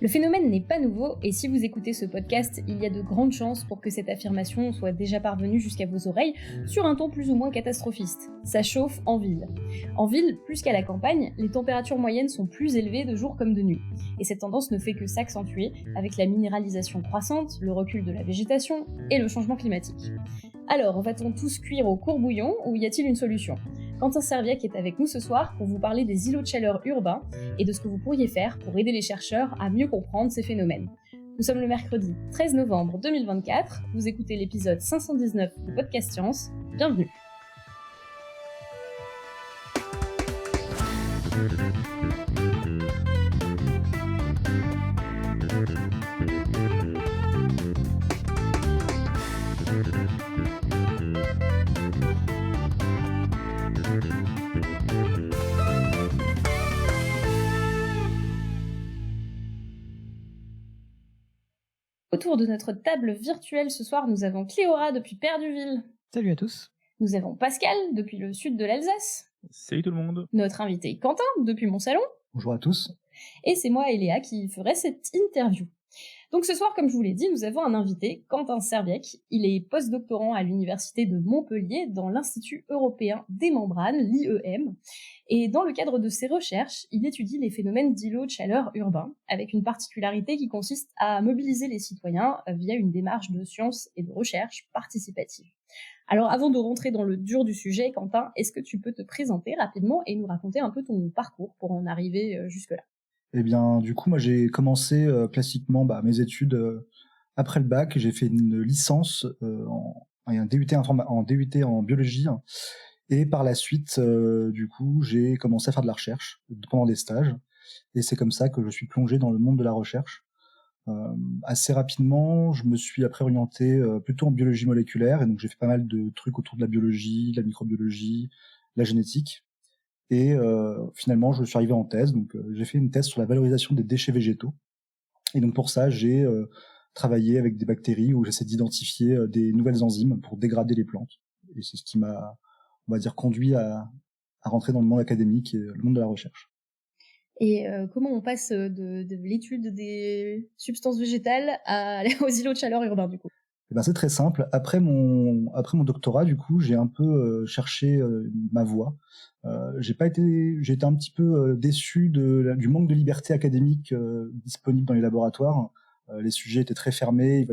Le phénomène n'est pas nouveau et si vous écoutez ce podcast, il y a de grandes chances pour que cette affirmation soit déjà parvenue jusqu'à vos oreilles sur un ton plus ou moins catastrophiste. Ça chauffe en ville. En ville, plus qu'à la campagne, les températures moyennes sont plus élevées de jour comme de nuit. Et cette tendance ne fait que s'accentuer avec la minéralisation croissante, le recul de la végétation et le changement climatique. Alors, va-t-on tous cuire au courbouillon ou y a-t-il une solution ? Quentin Serviac est avec nous ce soir pour vous parler des îlots de chaleur urbains et de ce que vous pourriez faire pour aider les chercheurs à mieux comprendre ces phénomènes. Nous sommes le mercredi 13 novembre 2024, vous écoutez l'épisode 519 de Podcast Science, bienvenue. Autour de notre table virtuelle ce soir, nous avons Cléora depuis Perduville. Salut à tous. Nous avons Pascal depuis le sud de l'Alsace. Salut tout le monde. Notre invité Quentin depuis Montsalon. Bonjour à tous. Et c'est moi, Eléa, qui ferai cette interview. Donc ce soir, comme je vous l'ai dit, nous avons un invité, Quentin Serviac. Il est post-doctorant à l'université de Montpellier dans l'Institut européen des membranes, l'IEM. Et dans le cadre de ses recherches, il étudie les phénomènes d'îlots de chaleur urbains, avec une particularité qui consiste à mobiliser les citoyens via une démarche de science et de recherche participative. Alors avant de rentrer dans le dur du sujet, Quentin, est-ce que tu peux te présenter rapidement et nous raconter un peu ton parcours pour en arriver jusque-là ? Eh bien, du coup, moi, j'ai commencé classiquement mes études après le bac. J'ai fait une licence un DUT en DUT en biologie. Et par la suite, du coup, j'ai commencé à faire de la recherche pendant des stages. Et c'est comme ça que je suis plongé dans le monde de la recherche. Assez rapidement, je me suis après orienté plutôt en biologie moléculaire. Et donc, j'ai fait pas mal de trucs autour de la biologie, de la microbiologie, de la génétique. Et finalement, je suis arrivé en thèse. Donc, j'ai fait une thèse sur la valorisation des déchets végétaux. Et donc, pour ça, j'ai travaillé avec des bactéries où j'essaie d'identifier des nouvelles enzymes pour dégrader les plantes. Et c'est ce qui m'a, on va dire, conduit à rentrer dans le monde académique et le monde de la recherche. Et comment on passe de l'étude des substances végétales aux îlots de chaleur urbains, du coup ? Eh ben, c'est très simple. Après mon doctorat, du coup, j'ai un peu cherché ma voie. J'ai été un petit peu déçu du manque de liberté académique disponible dans les laboratoires. Les sujets étaient très fermés.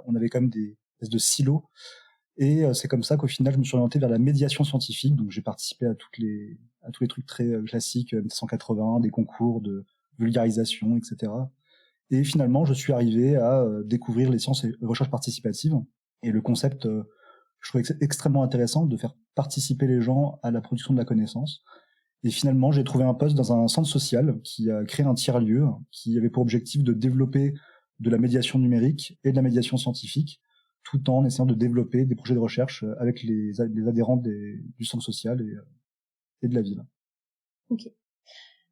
On avait quand même des espèces de silos. Et c'est comme ça qu'au final, je me suis orienté vers la médiation scientifique. Donc, j'ai participé à tous les trucs très classiques, 180, des concours de vulgarisation, etc. Et finalement, je suis arrivé à découvrir les sciences et recherche participative. Et le concept, je trouvais extrêmement intéressant de faire participer les gens à la production de la connaissance. Et finalement, j'ai trouvé un poste dans un centre social qui a créé un tiers-lieu qui avait pour objectif de développer de la médiation numérique et de la médiation scientifique, tout en essayant de développer des projets de recherche avec les adhérents du centre social et de la ville. Ok.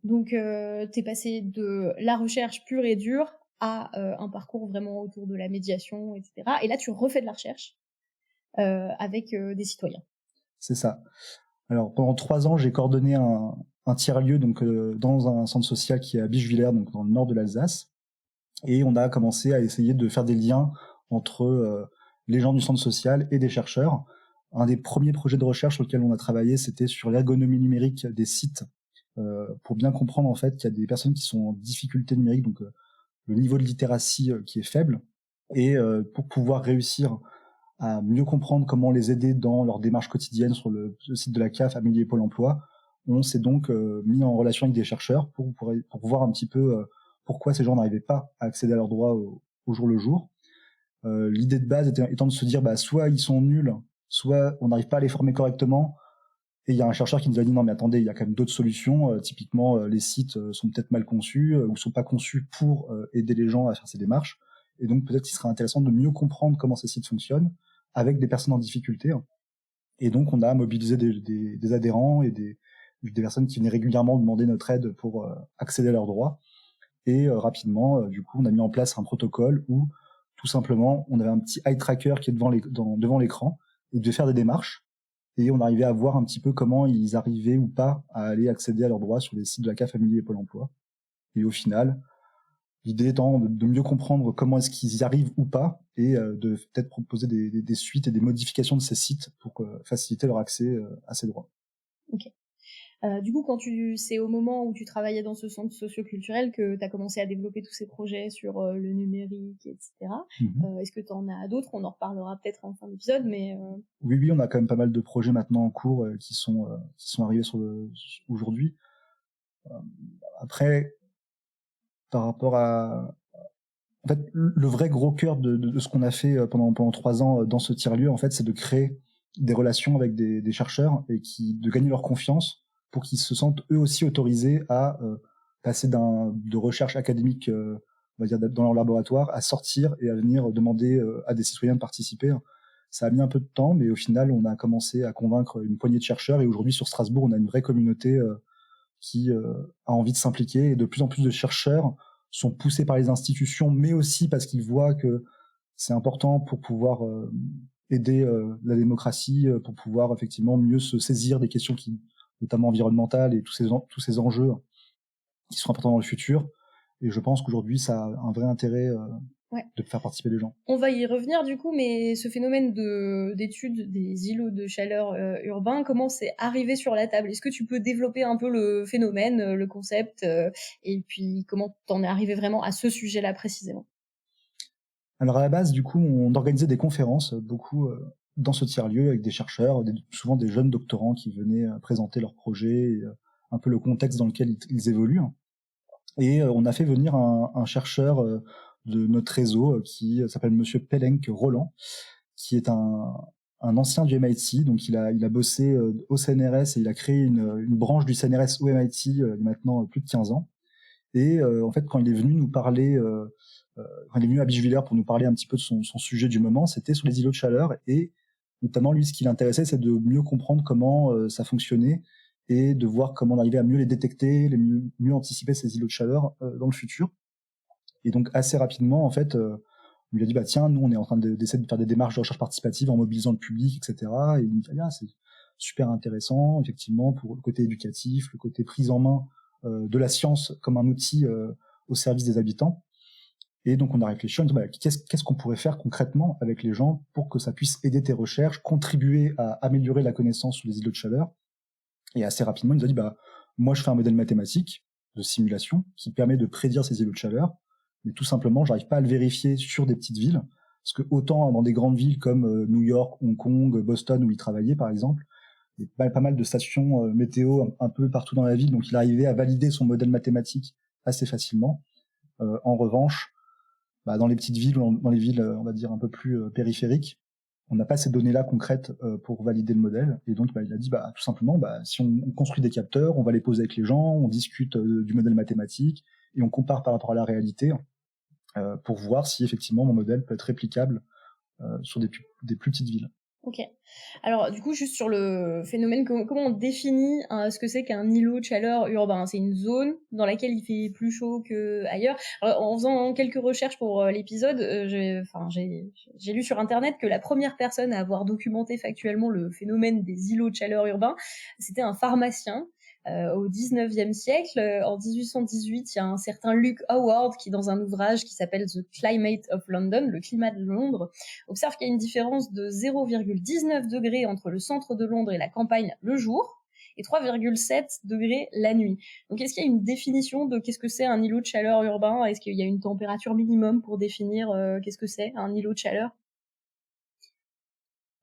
Donc, t'es passé de la recherche pure et dure à un parcours vraiment autour de la médiation, etc. Et là, tu refais de la recherche avec des citoyens. C'est ça. Alors, pendant 3 ans, j'ai coordonné un tiers-lieu donc dans un centre social qui est à Bischwiller, donc dans le nord de l'Alsace. Et on a commencé à essayer de faire des liens entre les gens du centre social et des chercheurs. Un des premiers projets de recherche sur lesquels on a travaillé, c'était sur l'ergonomie numérique des sites, pour bien comprendre en fait qu'il y a des personnes qui sont en difficulté numérique, donc le niveau de littératie qui est faible, et pour pouvoir réussir à mieux comprendre comment les aider dans leur démarche quotidienne sur le site de la CAF, Amélie et Pôle emploi, on s'est donc mis en relation avec des chercheurs pour voir un petit peu pourquoi ces gens n'arrivaient pas à accéder à leurs droits au jour le jour. L'idée de base étant de se dire soit ils sont nuls, soit on n'arrive pas à les former correctement. Et il y a un chercheur qui nous a dit non mais attendez, il y a quand même d'autres solutions. Typiquement, les sites sont peut-être mal conçus ou sont pas conçus pour aider les gens à faire ces démarches. Et donc peut-être qu'il serait intéressant de mieux comprendre comment ces sites fonctionnent avec des personnes en difficulté. Et donc on a mobilisé des adhérents et des personnes qui venaient régulièrement demander notre aide pour accéder à leurs droits. Et rapidement, du coup, on a mis en place un protocole où tout simplement on avait un petit eye tracker qui est devant l'écran et devait faire des démarches. et on arrivait à voir un petit peu comment ils arrivaient ou pas à aller accéder à leurs droits sur les sites de la CAF Famille et Pôle emploi. Et au final, l'idée étant de mieux comprendre comment est-ce qu'ils y arrivent ou pas, et de peut-être proposer des suites et des modifications de ces sites pour faciliter leur accès à ces droits. Ok. Du coup, c'est au moment où tu travaillais dans ce centre socioculturel que tu as commencé à développer tous ces projets sur le numérique, etc. Est-ce que tu en as d'autres? On en reparlera peut-être en fin d'épisode, mais... Oui, on a quand même pas mal de projets maintenant en cours qui sont arrivés aujourd'hui. Après, par rapport à... En fait, le vrai gros cœur de ce qu'on a fait pendant 3 ans dans ce tiers-lieu, en fait, c'est de créer des relations avec des chercheurs et de gagner leur confiance pour qu'ils se sentent eux aussi autorisés à passer de recherche académique, on va dire, dans leur laboratoire, à sortir et à venir demander à des citoyens de participer. Ça a mis un peu de temps, mais au final, on a commencé à convaincre une poignée de chercheurs, et aujourd'hui, sur Strasbourg, on a une vraie communauté qui a envie de s'impliquer, et de plus en plus de chercheurs sont poussés par les institutions, mais aussi parce qu'ils voient que c'est important pour pouvoir aider la démocratie, pour pouvoir effectivement mieux se saisir des questions notamment environnementales, et tous ces enjeux qui sont importants dans le futur. Et je pense qu'aujourd'hui, ça a un vrai intérêt de faire participer les gens. On va y revenir du coup, mais ce phénomène d'étude des îlots de chaleur urbains, comment c'est arrivé sur la table? Est-ce que tu peux développer un peu le phénomène, le concept, et puis comment t'en es arrivé vraiment à ce sujet-là précisément? Alors à la base, du coup, on organisait des conférences, beaucoup dans ce tiers-lieu, avec des chercheurs, souvent des jeunes doctorants qui venaient présenter leurs projets, et un peu le contexte dans lequel ils évoluent. Et on a fait venir un chercheur de notre réseau qui s'appelle Monsieur Pelenk Roland, qui est un ancien du MIT. Donc il a bossé au CNRS, et il a créé une branche du CNRS au MIT il y a maintenant plus de 15 ans. Et en fait, quand il est venu nous parler, quand il est venu à Bischwiller pour nous parler un petit peu de son sujet du moment, c'était sur les îlots de chaleur. Et notamment, lui, ce qui l'intéressait, c'est de mieux comprendre comment ça fonctionnait, et de voir comment on arrivait à mieux les détecter, mieux anticiper ces îlots de chaleur dans le futur. Et donc assez rapidement, en fait, on lui a dit, bah tiens, nous on est en train d'essayer de faire des démarches de recherche participative en mobilisant le public, etc. Et il me dit, ah, c'est super intéressant, effectivement, pour le côté éducatif, le côté prise en main de la science comme un outil au service des habitants. Et donc on a réfléchi, on a dit, bah, qu'est-ce qu'on pourrait faire concrètement avec les gens pour que ça puisse aider tes recherches, contribuer à améliorer la connaissance sur les îlots de chaleur. Et assez rapidement, il nous a dit, bah, moi je fais un modèle mathématique de simulation qui permet de prédire ces îlots de chaleur, mais tout simplement, j'arrive pas à le vérifier sur des petites villes, parce que autant dans des grandes villes comme New York, Hong Kong, Boston, où il travaillait par exemple, il y a pas mal de stations météo un peu partout dans la ville, donc il arrivait à valider son modèle mathématique assez facilement. En revanche, bah, dans les petites villes, ou dans les villes, on va dire, un peu plus périphériques, on n'a pas ces données-là concrètes pour valider le modèle. Et donc, il a dit, tout simplement, si on construit des capteurs, on va les poser avec les gens, on discute du modèle mathématique, et on compare par rapport à la réalité pour voir si effectivement mon modèle peut être réplicable sur des plus petites villes. Ok. Alors, du coup, juste sur le phénomène, comment on définit ce que c'est qu'un îlot de chaleur urbain? C'est une zone dans laquelle il fait plus chaud qu'ailleurs. En faisant quelques recherches pour l'épisode, j'ai lu sur Internet que la première personne à avoir documenté factuellement le phénomène des îlots de chaleur urbains, c'était un pharmacien. Au 19e siècle, en 1818, il y a un certain Luke Howard qui, dans un ouvrage qui s'appelle The Climate of London, le climat de Londres, observe qu'il y a une différence de 0,19 degrés entre le centre de Londres et la campagne le jour, et 3,7 degrés la nuit. Donc est-ce qu'il y a une définition de qu'est-ce que c'est un îlot de chaleur urbain? Est-ce qu'il y a une température minimum pour définir qu'est-ce que c'est un îlot de chaleur?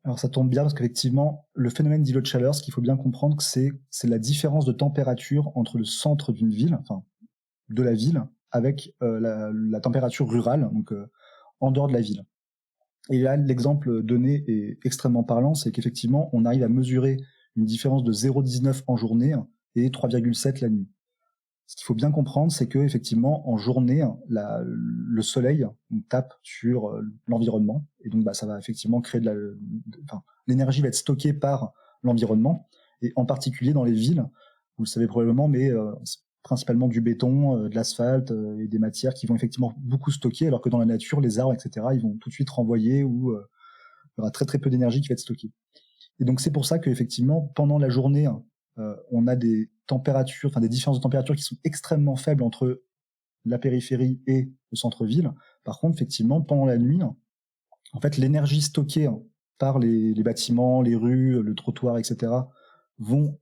Alors ça tombe bien, parce qu'effectivement, le phénomène d'îlot de chaleur, ce qu'il faut bien comprendre, c'est la différence de température entre le centre d'une ville, enfin de la ville, avec la température rurale, donc en dehors de la ville. Et là, l'exemple donné est extrêmement parlant, c'est qu'effectivement, on arrive à mesurer une différence de 0,19 en journée et 3,7 la nuit. Ce qu'il faut bien comprendre, c'est que effectivement, en journée, le soleil tape sur l'environnement, et donc ça va effectivement créer l'énergie va être stockée par l'environnement, et en particulier dans les villes, vous le savez probablement, mais c'est principalement du béton, de l'asphalte et des matières qui vont effectivement beaucoup stocker, alors que dans la nature, les arbres, etc., ils vont tout de suite renvoyer, ou il y aura très très peu d'énergie qui va être stockée. Et donc c'est pour ça qu'effectivement, pendant la journée, on a des températures, enfin des différences de température qui sont extrêmement faibles entre la périphérie et le centre-ville. Par contre, effectivement, pendant la nuit, en fait, l'énergie stockée par les bâtiments, les rues, le trottoir, etc., vont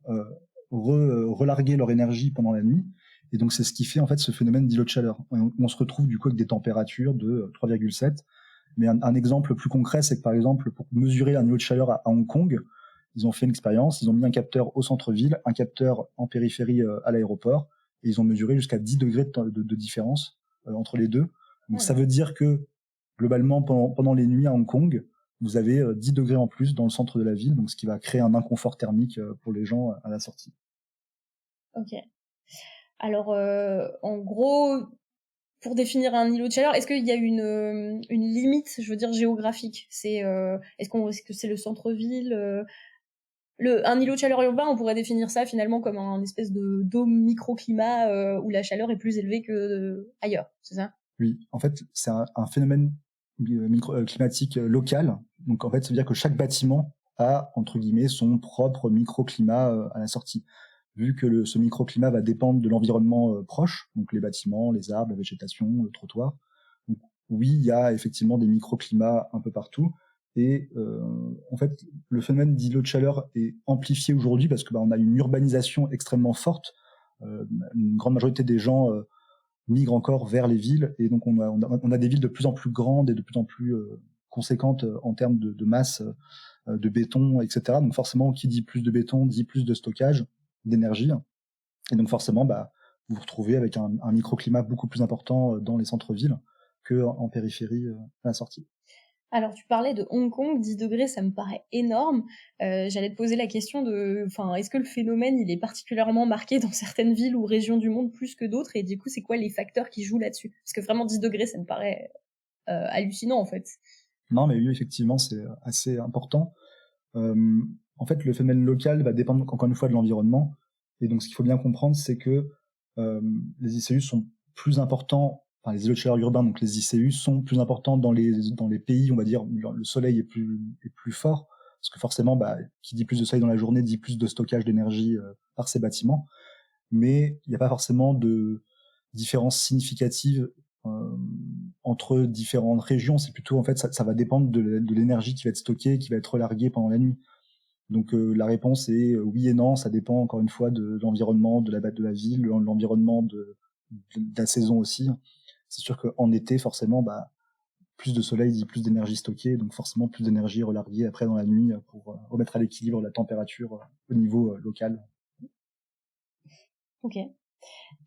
relarguer leur énergie pendant la nuit. Et donc, c'est ce qui fait en fait ce phénomène d'îlot de chaleur. On se retrouve du coup avec des températures de 3,7. Mais un exemple plus concret, c'est que par exemple, pour mesurer un îlot de chaleur à Hong Kong, ils ont fait une expérience, ils ont mis un capteur au centre-ville, un capteur en périphérie à l'aéroport, et ils ont mesuré jusqu'à 10 degrés de différence entre les deux. Donc ça veut dire que globalement, pendant les nuits à Hong Kong, vous avez 10 degrés en plus dans le centre de la ville, donc ce qui va créer un inconfort thermique pour les gens à la sortie. Ok. Alors, en gros, pour définir un îlot de chaleur, est-ce qu'il y a une limite, je veux dire, géographique? Est-ce que c'est le centre-ville? Un îlot de chaleur urbain, on pourrait définir ça finalement comme un espèce de dôme microclimat où la chaleur est plus élevée que ailleurs, c'est ça? Oui, en fait, c'est un phénomène climatique local. Donc en fait, ça veut dire que chaque bâtiment a, entre guillemets, son propre microclimat à la sortie. Vu que ce microclimat va dépendre de l'environnement proche, donc les bâtiments, les arbres, la végétation, le trottoir. Donc, oui, il y a effectivement des microclimats un peu partout. Et en fait, le phénomène d'îlot de chaleur est amplifié aujourd'hui parce que on a une urbanisation extrêmement forte. Une grande majorité des gens migrent encore vers les villes, et donc on a des villes de plus en plus grandes et de plus en plus conséquentes en termes de masse de béton, etc. Donc forcément, qui dit plus de béton dit plus de stockage d'énergie, et donc forcément, vous vous retrouvez avec un microclimat beaucoup plus important dans les centres-villes qu'en périphérie à la sortie. Alors, tu parlais de Hong Kong, 10 degrés, ça me paraît énorme. J'allais te poser la question est-ce que le phénomène, il est particulièrement marqué dans certaines villes ou régions du monde plus que d'autres? Et du coup, c'est quoi les facteurs qui jouent là-dessus? Parce que vraiment, 10 degrés, ça me paraît hallucinant, en fait. Non, mais oui, effectivement, c'est assez important. En fait, le phénomène local va dépendre encore une fois de l'environnement. Et donc, ce qu'il faut bien comprendre, c'est que les ICU sont plus importants, enfin les îlots de chaleur urbains, donc les ICU sont plus importants dans les pays, on va dire, où le soleil est plus fort, parce que forcément, qui dit plus de soleil dans la journée dit plus de stockage d'énergie par ces bâtiments. Mais il n'y a pas forcément de différence significative entre différentes régions. C'est plutôt, en fait, ça va dépendre de l'énergie qui va être stockée, qui va être relarguée pendant la nuit. Donc la réponse est oui et non, ça dépend encore une fois de l'environnement, de la ville, de l'environnement de la saison aussi. C'est sûr qu'en été, forcément, plus de soleil dit plus d'énergie stockée, donc forcément plus d'énergie relarguée après dans la nuit pour remettre à l'équilibre la température au niveau local. Ok.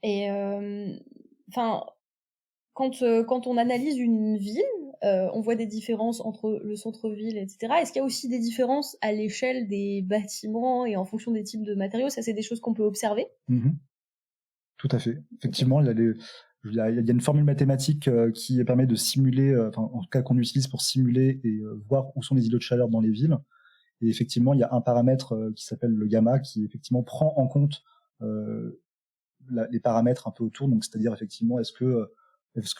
Et enfin, quand on analyse une ville, on voit des différences entre le centre-ville, etc. Est-ce qu'il y a aussi des différences à l'échelle des bâtiments et en fonction des types de matériaux? Ça, c'est des choses qu'on peut observer? Tout à fait. Effectivement, il y a une formule mathématique qui permet de simuler, en tout cas qu'on utilise pour simuler et voir où sont les îlots de chaleur dans les villes. Et effectivement, il y a un paramètre qui s'appelle le gamma qui effectivement prend en compte les paramètres un peu autour. Donc, c'est-à-dire effectivement, est-ce que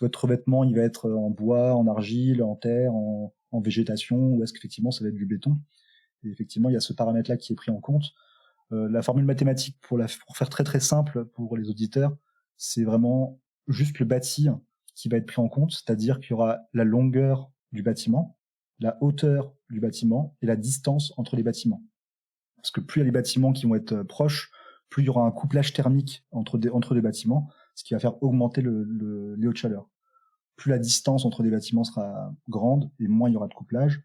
votre revêtement il va être en bois, en argile, en terre, en végétation, ou est-ce qu'effectivement ça va être du béton? Et effectivement, il y a ce paramètre-là qui est pris en compte. La formule mathématique, pour faire très très simple pour les auditeurs, c'est vraiment juste le bâti qui va être pris en compte, c'est-à-dire qu'il y aura la longueur du bâtiment, la hauteur du bâtiment et la distance entre les bâtiments. Parce que plus il y a les bâtiments qui vont être proches, plus il y aura un couplage thermique entre deux bâtiments, ce qui va faire augmenter les hauts de chaleur. Plus la distance entre des bâtiments sera grande et moins il y aura de couplage.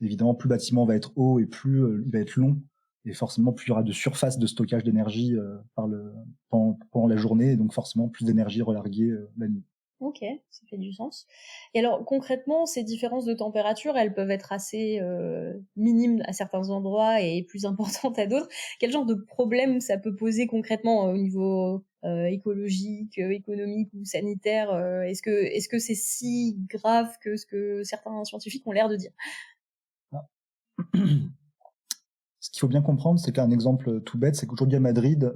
Évidemment, plus le bâtiment va être haut et plus il va être long, et forcément plus il y aura de surface de stockage d'énergie pendant la journée, et donc forcément plus d'énergie relarguée la nuit. Ok, ça fait du sens. Et alors concrètement, ces différences de température, elles peuvent être assez minimes à certains endroits et plus importantes à d'autres. Quel genre de problème ça peut poser concrètement au niveau écologique, économique ou sanitaire? Est-ce que c'est si grave que ce que certains scientifiques ont l'air de dire? Ce qu'il faut bien comprendre, c'est qu'un exemple tout bête, c'est qu'aujourd'hui à Madrid,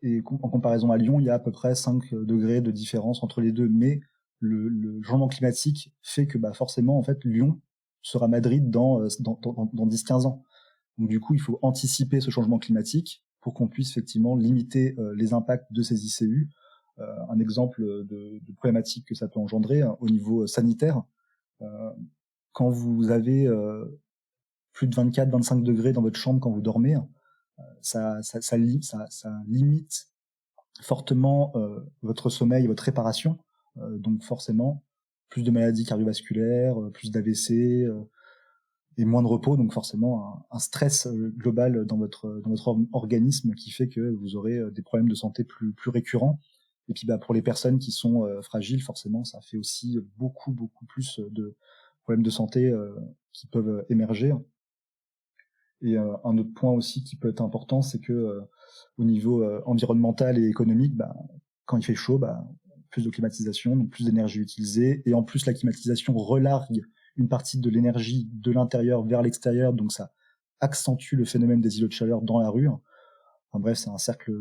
et en comparaison à Lyon, il y a à peu près 5 degrés de différence entre les deux. Mais le changement climatique fait que forcément, en fait, Lyon sera Madrid dans 10-15 ans. Donc du coup, il faut anticiper ce changement climatique pour qu'on puisse effectivement limiter les impacts de ces ICU. Un exemple de problématique que ça peut engendrer au niveau sanitaire, quand vous avez plus de 24-25 degrés dans votre chambre quand vous dormez, ça limite fortement votre sommeil, votre réparation. Donc forcément, plus de maladies cardiovasculaires, plus d'AVC et moins de repos. Donc forcément, un stress global dans votre organisme qui fait que vous aurez des problèmes de santé plus récurrents. Et puis pour les personnes qui sont fragiles, forcément, ça fait aussi beaucoup plus de problèmes de santé qui peuvent émerger. Et un autre point aussi qui peut être important, c'est que au niveau environnemental et économique, quand il fait chaud, plus de climatisation, donc plus d'énergie utilisée, et en plus la climatisation relargue une partie de l'énergie de l'intérieur vers l'extérieur, donc ça accentue le phénomène des îlots de chaleur dans la rue. Enfin bref, c'est un cercle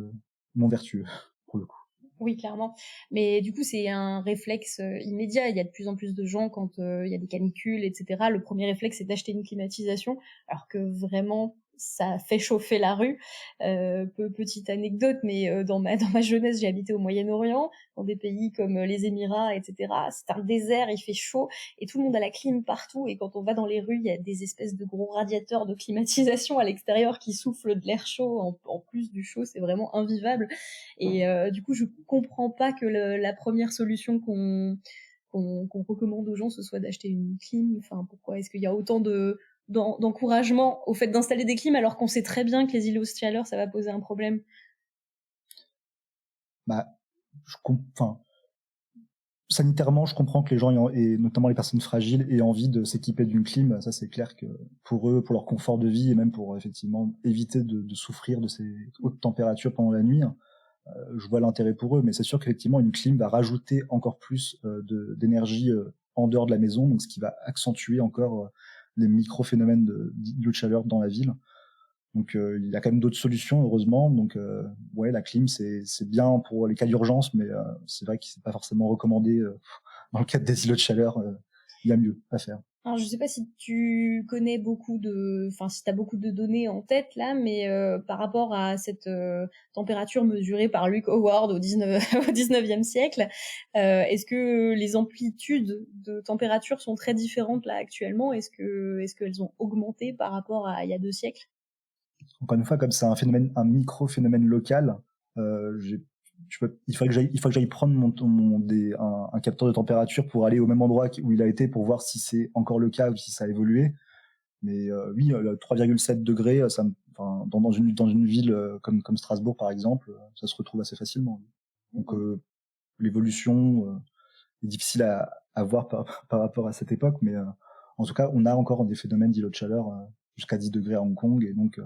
non vertueux pour le coup. Oui, clairement. Mais du coup, c'est un réflexe immédiat. Il y a de plus en plus de gens, quand il y a des canicules, etc., le premier réflexe, c'est d'acheter une climatisation, alors que vraiment, ça fait chauffer la rue. Petite anecdote, mais dans ma jeunesse, j'ai habité au Moyen-Orient, dans des pays comme les Émirats, etc. C'est un désert, il fait chaud, et tout le monde a la clim partout. Et quand on va dans les rues, il y a des espèces de gros radiateurs de climatisation à l'extérieur qui soufflent de l'air chaud, en plus du chaud, c'est vraiment invivable. Et du coup, je comprends pas que la première solution qu'on recommande aux gens, ce soit d'acheter une clim. Enfin, pourquoi est-ce qu'il y a autant d'encouragement au fait d'installer des clims alors qu'on sait très bien que les îlots de chaleur, ça va poser un problème? Sanitairement, je comprends que les gens, et notamment les personnes fragiles, aient envie de s'équiper d'une clim. Ça, c'est clair que pour eux, pour leur confort de vie, et même pour effectivement éviter de souffrir de ces hautes températures pendant la nuit, je vois l'intérêt pour eux. Mais c'est sûr qu'effectivement, une clim va rajouter encore plus d'énergie en dehors de la maison, donc ce qui va accentuer encore les micro-phénomènes d'îlots de chaleur dans la ville. Donc il y a quand même d'autres solutions, heureusement. Donc ouais, la clim, c'est bien pour les cas d'urgence, mais c'est vrai que c'est pas forcément recommandé dans le cadre des îlots de chaleur. Il y a mieux à faire. Alors, je sais pas si tu connais si t'as beaucoup de données en tête là, mais par rapport à cette température mesurée par Luke Howard au 19e siècle, est-ce que les amplitudes de température sont très différentes là actuellement? Est-ce qu'elles ont augmenté par rapport à il y a 2 siècles? Encore une fois, comme c'est un micro-phénomène local, il faudrait que j'aille prendre un capteur de température pour aller au même endroit où il a été pour voir si c'est encore le cas ou si ça a évolué. Mais oui, 3,7 degrés, dans une ville comme Strasbourg par exemple, ça se retrouve assez facilement. Donc l'évolution est difficile à voir par rapport à cette époque, mais en tout cas, on a encore des phénomènes d'îlots de chaleur jusqu'à 10 degrés à Hong Kong, et donc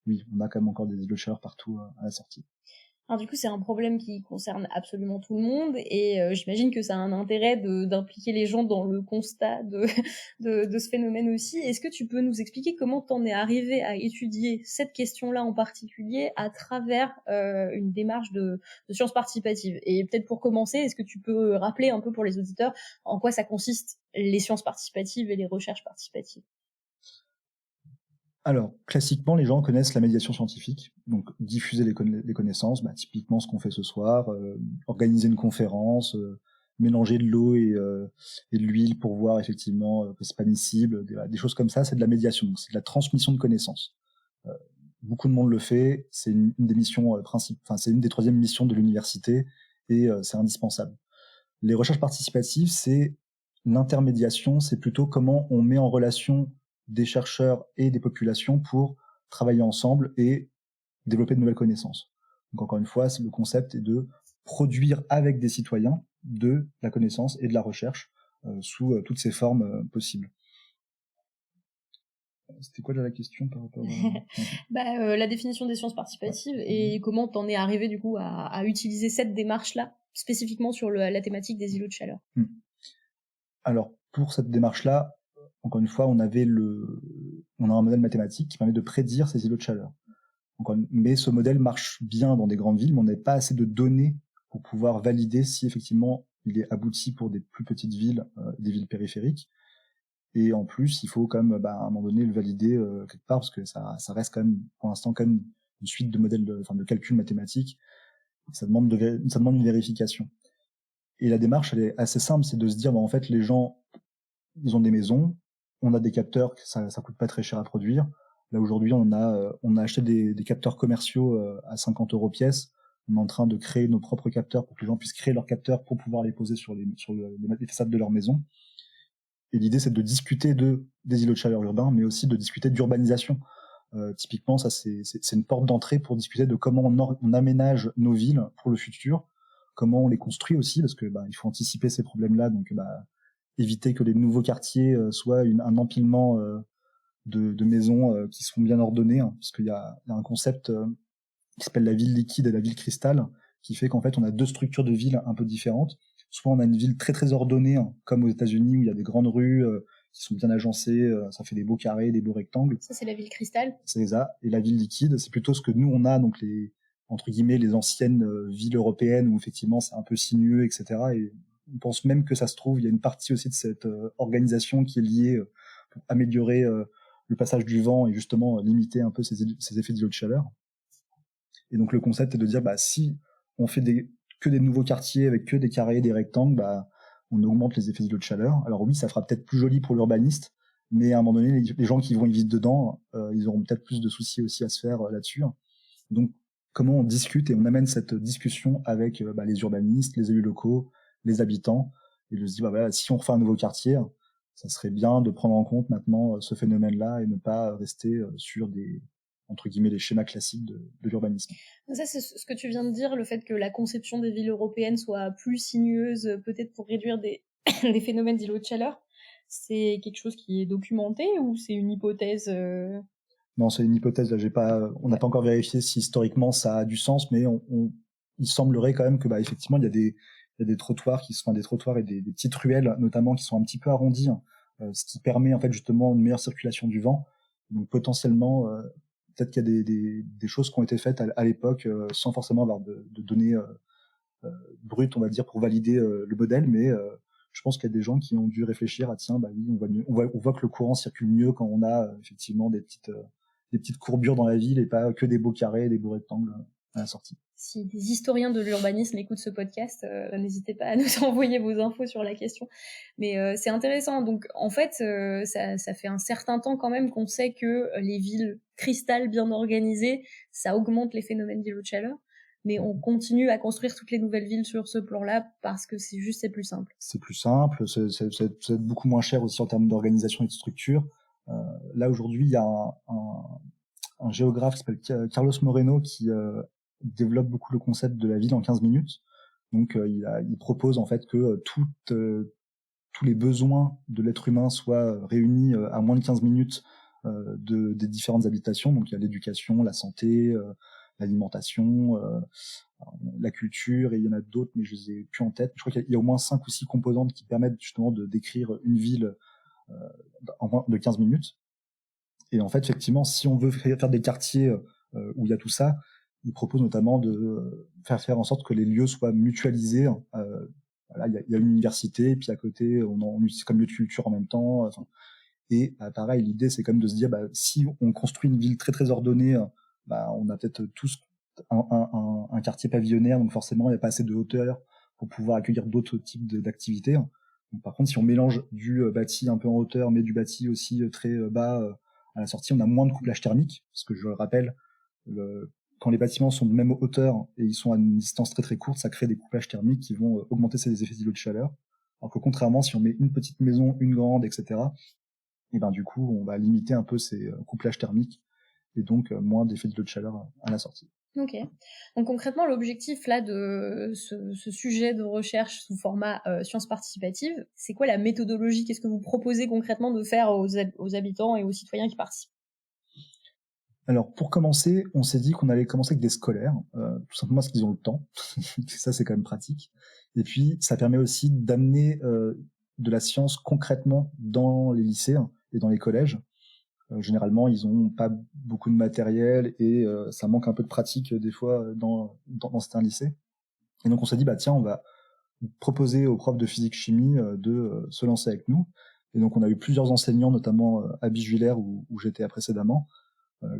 oui, on a quand même encore des îlots de chaleur partout à la sortie. Alors du coup, c'est un problème qui concerne absolument tout le monde, et j'imagine que ça a un intérêt d'impliquer les gens dans le constat de ce phénomène aussi. Est-ce que tu peux nous expliquer comment t'en es arrivé à étudier cette question-là en particulier à travers une démarche de sciences participatives? Et peut-être pour commencer, est-ce que tu peux rappeler un peu pour les auditeurs en quoi ça consiste, les sciences participatives et les recherches participatives? Alors, classiquement, les gens connaissent la médiation scientifique, donc diffuser les connaissances, typiquement ce qu'on fait ce soir, organiser une conférence, mélanger de l'eau et de l'huile pour voir effectivement que c'est pas miscible, des choses comme ça, c'est de la médiation, donc c'est de la transmission de connaissances. Beaucoup de monde le fait, c'est une des missions c'est une des 3e missions de l'université, et c'est indispensable. Les recherches participatives, c'est l'intermédiation, c'est plutôt comment on met en relation des chercheurs et des populations pour travailler ensemble et développer de nouvelles connaissances. Donc encore une fois, le concept est de produire avec des citoyens de la connaissance et de la recherche sous toutes ces formes possibles. C'était quoi déjà la question par rapport à... La définition des sciences participatives, et comment t'en es arrivé du coup à utiliser cette démarche-là, spécifiquement sur la thématique des îlots de chaleur. Alors, pour cette démarche-là, encore une fois, on a un modèle mathématique qui permet de prédire ces îlots de chaleur. Mais ce modèle marche bien dans des grandes villes, mais on n'a pas assez de données pour pouvoir valider si effectivement il est abouti pour des plus petites villes, des villes périphériques. Et en plus, il faut quand même, à un moment donné, le valider quelque part, parce que ça reste quand même, pour l'instant, quand même une suite de modèles, de calculs mathématiques. Ça demande une vérification. Et la démarche, elle est assez simple, c'est de se dire, en fait, les gens, ils ont des maisons, on a des capteurs, ça coûte pas très cher à produire. Là, aujourd'hui, on a acheté des capteurs commerciaux à 50 € pièce. On est en train de créer nos propres capteurs pour que les gens puissent créer leurs capteurs pour pouvoir les poser sur les façades de leur maison. Et l'idée, c'est de discuter des îlots de chaleur urbains, mais aussi de discuter d'urbanisation. Typiquement, ça, c'est une porte d'entrée pour discuter de comment on aménage nos villes pour le futur, comment on les construit aussi, parce que il faut anticiper ces problèmes-là, donc éviter que les nouveaux quartiers soient un empilement de maisons qui sont bien ordonnées, hein, puisqu'il y a un concept qui s'appelle la ville liquide et la ville cristal, qui fait qu'en fait on a deux structures de ville un peu différentes. Soit on a une ville très très ordonnée, hein, comme aux États-Unis où il y a des grandes rues qui sont bien agencées, ça fait des beaux carrés, des beaux rectangles. Ça, c'est la ville cristal. C'est ça. Et la ville liquide, c'est plutôt ce que nous on a, donc les entre guillemets les anciennes villes européennes où effectivement c'est un peu sinueux, etc. Et on pense même que ça se trouve, il y a une partie aussi de cette organisation qui est liée pour améliorer le passage du vent et justement limiter un peu ces effets d'îlots de chaleur. Et donc le concept est de dire si on fait que des nouveaux quartiers avec que des carrés, des rectangles, on augmente les effets d'îlots de chaleur. Alors oui, ça fera peut-être plus joli pour l'urbaniste, mais à un moment donné, les gens qui vont y vivre dedans, ils auront peut-être plus de soucis aussi à se faire là-dessus. Donc comment on discute et on amène cette discussion avec les urbanistes, les élus locaux, les habitants, et de se dire si on refait un nouveau quartier, ça serait bien de prendre en compte maintenant ce phénomène-là et ne pas rester sur des entre guillemets les schémas classiques de l'urbanisme. Ça, c'est ce que tu viens de dire, le fait que la conception des villes européennes soit plus sinueuse, peut-être pour réduire des phénomènes d'îlots de chaleur. C'est quelque chose qui est documenté ou c'est une hypothèse Non, c'est une hypothèse. Là, on n'a pas encore vérifié si historiquement ça a du sens, mais il semblerait quand même que effectivement il y a des trottoirs qui sont des trottoirs et des petites ruelles notamment qui sont un petit peu arrondies, ce qui permet en fait justement une meilleure circulation du vent. Donc potentiellement peut-être qu'il y a des choses qui ont été faites à l'époque sans forcément avoir de données brutes, on va dire, pour valider le modèle, mais je pense qu'il y a des gens qui ont dû réfléchir à tiens, oui, on voit que le courant circule mieux quand on a effectivement des petites courbures dans la ville et pas que des beaux carrés, des beaux rectangles à la sortie. Si des historiens de l'urbanisme écoutent ce podcast, n'hésitez pas à nous envoyer vos infos sur la question. Mais c'est intéressant. Donc, en fait, ça fait un certain temps quand même qu'on sait que les villes cristal bien organisées, ça augmente les phénomènes d'îlots de chaleur. Mais on continue à construire toutes les nouvelles villes sur ce plan-là parce que c'est plus simple. C'est plus simple, c'est beaucoup moins cher aussi en termes d'organisation et de structure. Là, aujourd'hui, il y a un géographe qui s'appelle Carlos Moreno qui développe beaucoup le concept de la ville en 15 minutes. Donc, il propose en fait que tous les besoins de l'être humain soient réunis à moins de 15 minutes des différentes habitations. Donc, il y a l'éducation, la santé, l'alimentation, la culture, et il y en a d'autres, mais je les ai plus en tête. Je crois qu'il y a au moins 5 ou 6 composantes qui permettent justement de décrire une ville en moins de 15 minutes. Et en fait, effectivement, si on veut faire des quartiers où il y a tout ça, il propose notamment de faire en sorte que les lieux soient mutualisés. Voilà, il y a une université, et puis à côté, on utilise comme lieu de culture en même temps. Et pareil, l'idée, c'est quand même de se dire, si on construit une ville très très ordonnée, on a peut-être tous un quartier pavillonnaire, donc forcément, il n'y a pas assez de hauteur pour pouvoir accueillir d'autres types d'activités. Donc, par contre, si on mélange du bâti un peu en hauteur, mais du bâti aussi très bas à la sortie, on a moins de couplage thermique, parce que je le rappelle, quand les bâtiments sont de même hauteur et ils sont à une distance très très courte, ça crée des couplages thermiques qui vont augmenter ces effets d'îlots de chaleur. Alors que contrairement, si on met une petite maison, une grande, etc., et du coup, on va limiter un peu ces couplages thermiques et donc moins d'effets d'îlots de chaleur à la sortie. Ok. Donc concrètement, l'objectif là de ce sujet de recherche sous format sciences participatives, c'est quoi la méthodologie? Qu'est-ce que vous proposez concrètement de faire aux habitants et aux citoyens qui participent? Alors pour commencer, on s'est dit qu'on allait commencer avec des scolaires, tout simplement parce qu'ils ont le temps. Ça, c'est quand même pratique. Et puis, ça permet aussi d'amener de la science concrètement dans les lycées et dans les collèges. Généralement, ils n'ont pas beaucoup de matériel et ça manque un peu de pratique des fois dans certains lycées. Et donc on s'est dit, tiens, on va proposer aux profs de physique-chimie de se lancer avec nous. Et donc on a eu plusieurs enseignants, notamment à Bischwiller où j'étais précédemment,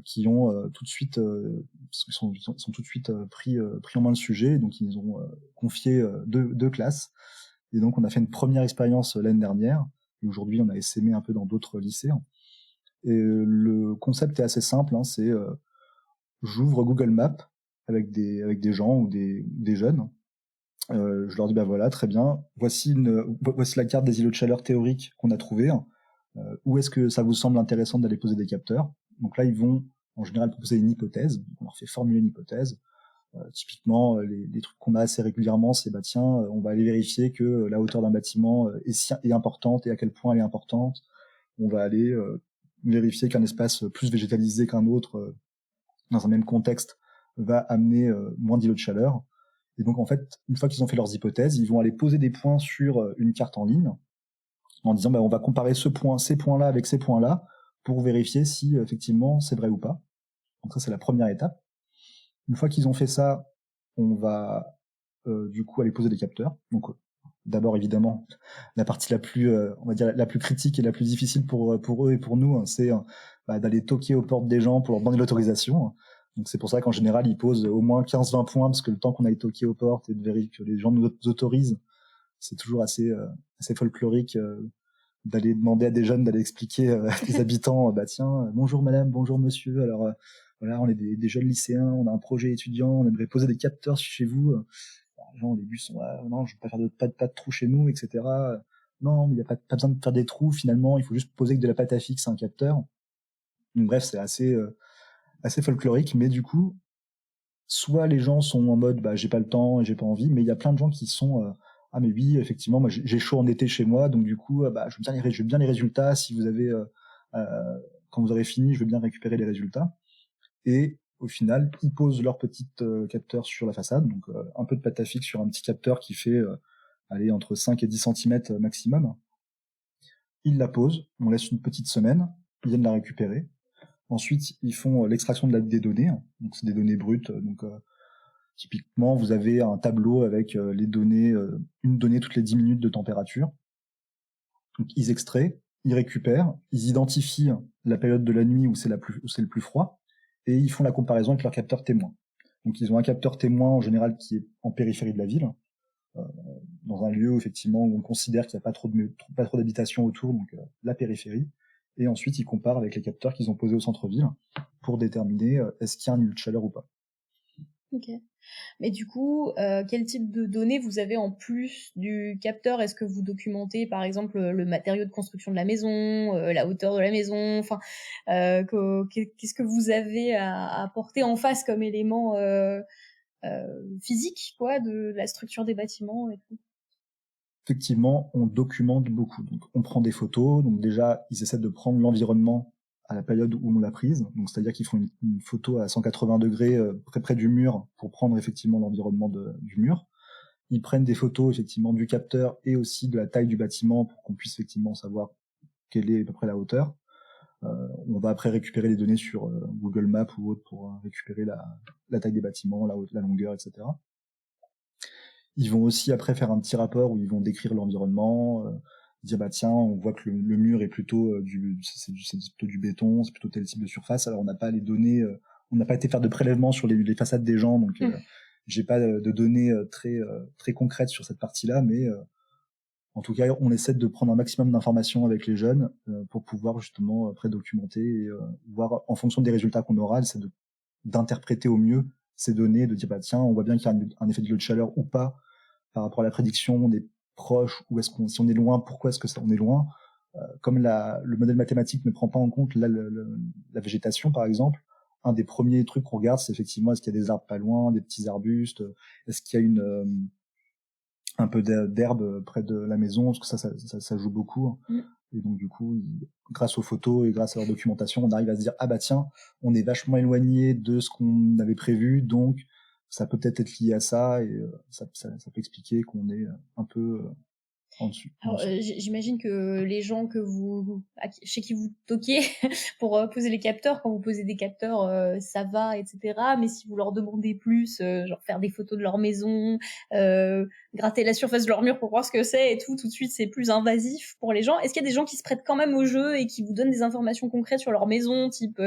qui ont tout de suite sont tout de suite pris en main le sujet. Donc ils nous ont confié deux classes. Et donc on a fait une première expérience l'année dernière. Et aujourd'hui on a essaimé un peu dans d'autres lycées. Et le concept est assez simple, hein, c'est j'ouvre Google Maps avec des gens ou des jeunes. Je leur dis bah voilà, très bien, voici la carte des îlots de chaleur théoriques qu'on a trouvées. Où est-ce que ça vous semble intéressant d'aller poser des capteurs? Donc là, ils vont en général proposer une hypothèse. Donc on leur fait formuler une hypothèse. Typiquement, les trucs qu'on a assez régulièrement, c'est bah tiens, on va aller vérifier que la hauteur d'un bâtiment est importante et à quel point elle est importante. On va aller vérifier qu'un espace plus végétalisé qu'un autre dans un même contexte va amener moins d'îlots de chaleur. Et donc en fait, une fois qu'ils ont fait leurs hypothèses, ils vont aller poser des points sur une carte en ligne en disant bah, on va comparer ces points-là avec ces points-là pour vérifier si effectivement c'est vrai ou pas. Donc ça c'est la première étape. Une fois qu'ils ont fait ça, on va du coup aller poser des capteurs. Donc d'abord évidemment la partie la plus on va dire la plus critique et la plus difficile pour eux et pour nous, hein, c'est d'aller toquer aux portes des gens pour leur demander l'autorisation. Donc c'est pour ça qu'en général ils posent au moins 15-20 points parce que le temps qu'on aille toquer aux portes et de vérifier que les gens nous autorisent, c'est toujours assez folklorique d'aller demander à des jeunes d'aller expliquer à des habitants bah tiens bonjour madame, bonjour monsieur, alors voilà, on est des jeunes lycéens, on a un projet étudiant, on aimerait poser des capteurs chez vous. Les gens au début sont non, je veux pas faire pas de trous chez nous, etc. Non, mais il y a pas besoin de faire des trous finalement, il faut juste poser que de la pâte à fixe un capteur. Donc bref, c'est assez folklorique, mais du coup soit les gens sont en mode bah j'ai pas le temps et j'ai pas envie, mais il y a plein de gens qui sont ah mais oui effectivement moi j'ai chaud en été chez moi, donc du coup bah je veux bien les résultats, si vous avez quand vous aurez fini je veux bien récupérer les résultats. Et au final ils posent leur petite capteur sur la façade, donc un peu de pâte à fixe sur un petit capteur qui fait aller entre 5 et 10 cm maximum. Ils la posent, on laisse une petite semaine, ils viennent la récupérer. Ensuite ils font l'extraction des données, donc c'est des données brutes, donc typiquement, vous avez un tableau avec les données, une donnée toutes les 10 minutes de température. Donc, ils extraient, ils récupèrent, ils identifient la période de la nuit où c'est le plus froid, et ils font la comparaison avec leur capteur témoin. Donc, ils ont un capteur témoin en général qui est en périphérie de la ville, dans un lieu où, effectivement où on considère qu'il n'y a pas trop d'habitation autour, donc la périphérie. Et ensuite, ils comparent avec les capteurs qu'ils ont posés au centre-ville pour déterminer est-ce qu'il y a un îlot de chaleur ou pas. Ok. Mais du coup, quel type de données vous avez en plus du capteur? Est-ce que vous documentez, par exemple, le matériau de construction de la maison, la hauteur de la maison? Enfin, qu'est-ce que vous avez à apporter en face comme élément physique, quoi, de la structure des bâtiments et tout? Effectivement, on documente beaucoup. Donc, on prend des photos. Donc déjà, ils essaient de prendre l'environnement à la période où on l'a prise. Donc c'est-à-dire qu'ils font une photo à 180 degrés près du mur pour prendre effectivement l'environnement du mur. Ils prennent des photos effectivement du capteur et aussi de la taille du bâtiment pour qu'on puisse effectivement savoir quelle est à peu près la hauteur. On va après récupérer les données sur Google Maps ou autre pour récupérer la taille des bâtiments, la longueur, etc. Ils vont aussi après faire un petit rapport où ils vont décrire l'environnement, dire bah tiens, on voit que le mur est plutôt c'est plutôt du béton, c'est plutôt tel type de surface. Alors on n'a pas les données, on n'a pas été faire de prélèvements sur les façades des gens, donc j'ai pas de données très concrètes sur cette partie-là, mais en tout cas, on essaie de prendre un maximum d'informations avec les jeunes pour pouvoir justement prédocumenter et voir en fonction des résultats qu'on aura, c'est d'interpréter au mieux ces données, de dire bah tiens, on voit bien qu'il y a un effet d'îlot de chaleur ou pas par rapport à la prédiction, on est proche ou si on est loin, pourquoi est-ce que on est loin. Comme le modèle mathématique ne prend pas en compte la végétation par exemple, un des premiers trucs qu'on regarde c'est effectivement est-ce qu'il y a des arbres pas loin, des petits arbustes, est-ce qu'il y a un peu d'herbe près de la maison, parce que ça joue beaucoup. Et donc du coup, grâce aux photos et grâce à leur documentation, on arrive à se dire ah bah tiens, on est vachement éloigné de ce qu'on avait prévu, donc ça peut peut-être être lié à ça, et ça peut expliquer qu'on est un peu en dessus. Alors, j'imagine que les gens chez qui vous toquez pour poser les capteurs, quand vous posez des capteurs, ça va, etc. Mais si vous leur demandez plus, genre faire des photos de leur maison, gratter la surface de leur mur pour voir ce que c'est et tout de suite c'est plus invasif pour les gens. Est-ce qu'il y a des gens qui se prêtent quand même au jeu et qui vous donnent des informations concrètes sur leur maison, type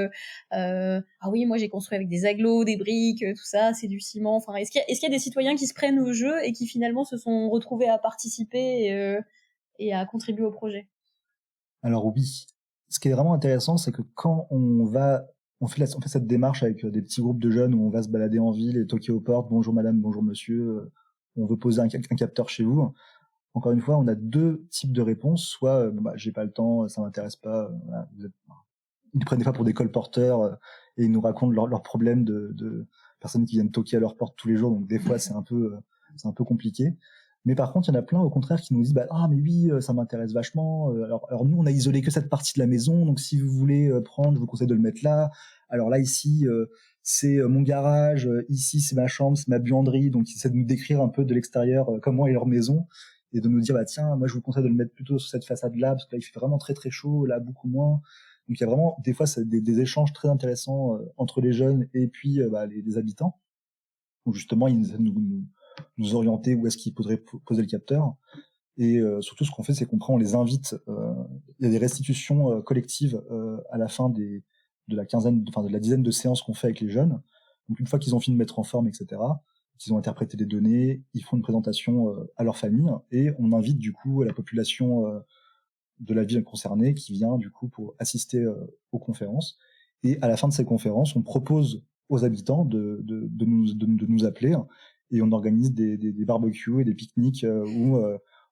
ah oui, moi j'ai construit avec des agglos, des briques, tout ça, c'est du ciment. Enfin, est-ce qu'il y a des citoyens qui se prennent au jeu et qui finalement se sont retrouvés à participer et à contribuer au projet? Alors oui, ce qui est vraiment intéressant, c'est que quand on fait cette démarche avec des petits groupes de jeunes où on va se balader en ville et toquer aux portes, bonjour madame, bonjour monsieur, on veut poser un capteur chez vous. Encore une fois, on a deux types de réponses, soit j'ai pas le temps, ça m'intéresse pas, voilà, ils nous prennent des fois pour des colporteurs et ils nous racontent leurs problèmes de personnes qui viennent toquer à leur porte tous les jours, donc des fois c'est un peu compliqué. Mais par contre, il y en a plein au contraire qui nous disent mais oui, ça m'intéresse vachement. Alors nous, on a isolé que cette partie de la maison, donc si vous voulez prendre, je vous conseille de le mettre là. Alors là ici, c'est mon garage, ici c'est ma chambre, c'est ma buanderie. Donc ils essaient de nous décrire un peu de l'extérieur comment est leur maison et de nous dire tiens, moi je vous conseille de le mettre plutôt sur cette façade-là parce que là il fait vraiment très très chaud, là beaucoup moins. Donc il y a vraiment des fois des échanges très intéressants entre les jeunes et puis les habitants. Donc justement ils essaient de nous orienter où est-ce qu'ils podraient poser le capteur. Et surtout, ce qu'on fait, c'est on les invite. Il y a des restitutions collectives à la fin de la dizaine de séances qu'on fait avec les jeunes. Donc une fois qu'ils ont fini de mettre en forme, etc., qu'ils ont interprété les données, ils font une présentation à leur famille et on invite du coup la population de la ville concernée qui vient du coup pour assister aux conférences. Et à la fin de ces conférences, on propose aux habitants de nous appeler et on organise des barbecues et des pique-niques où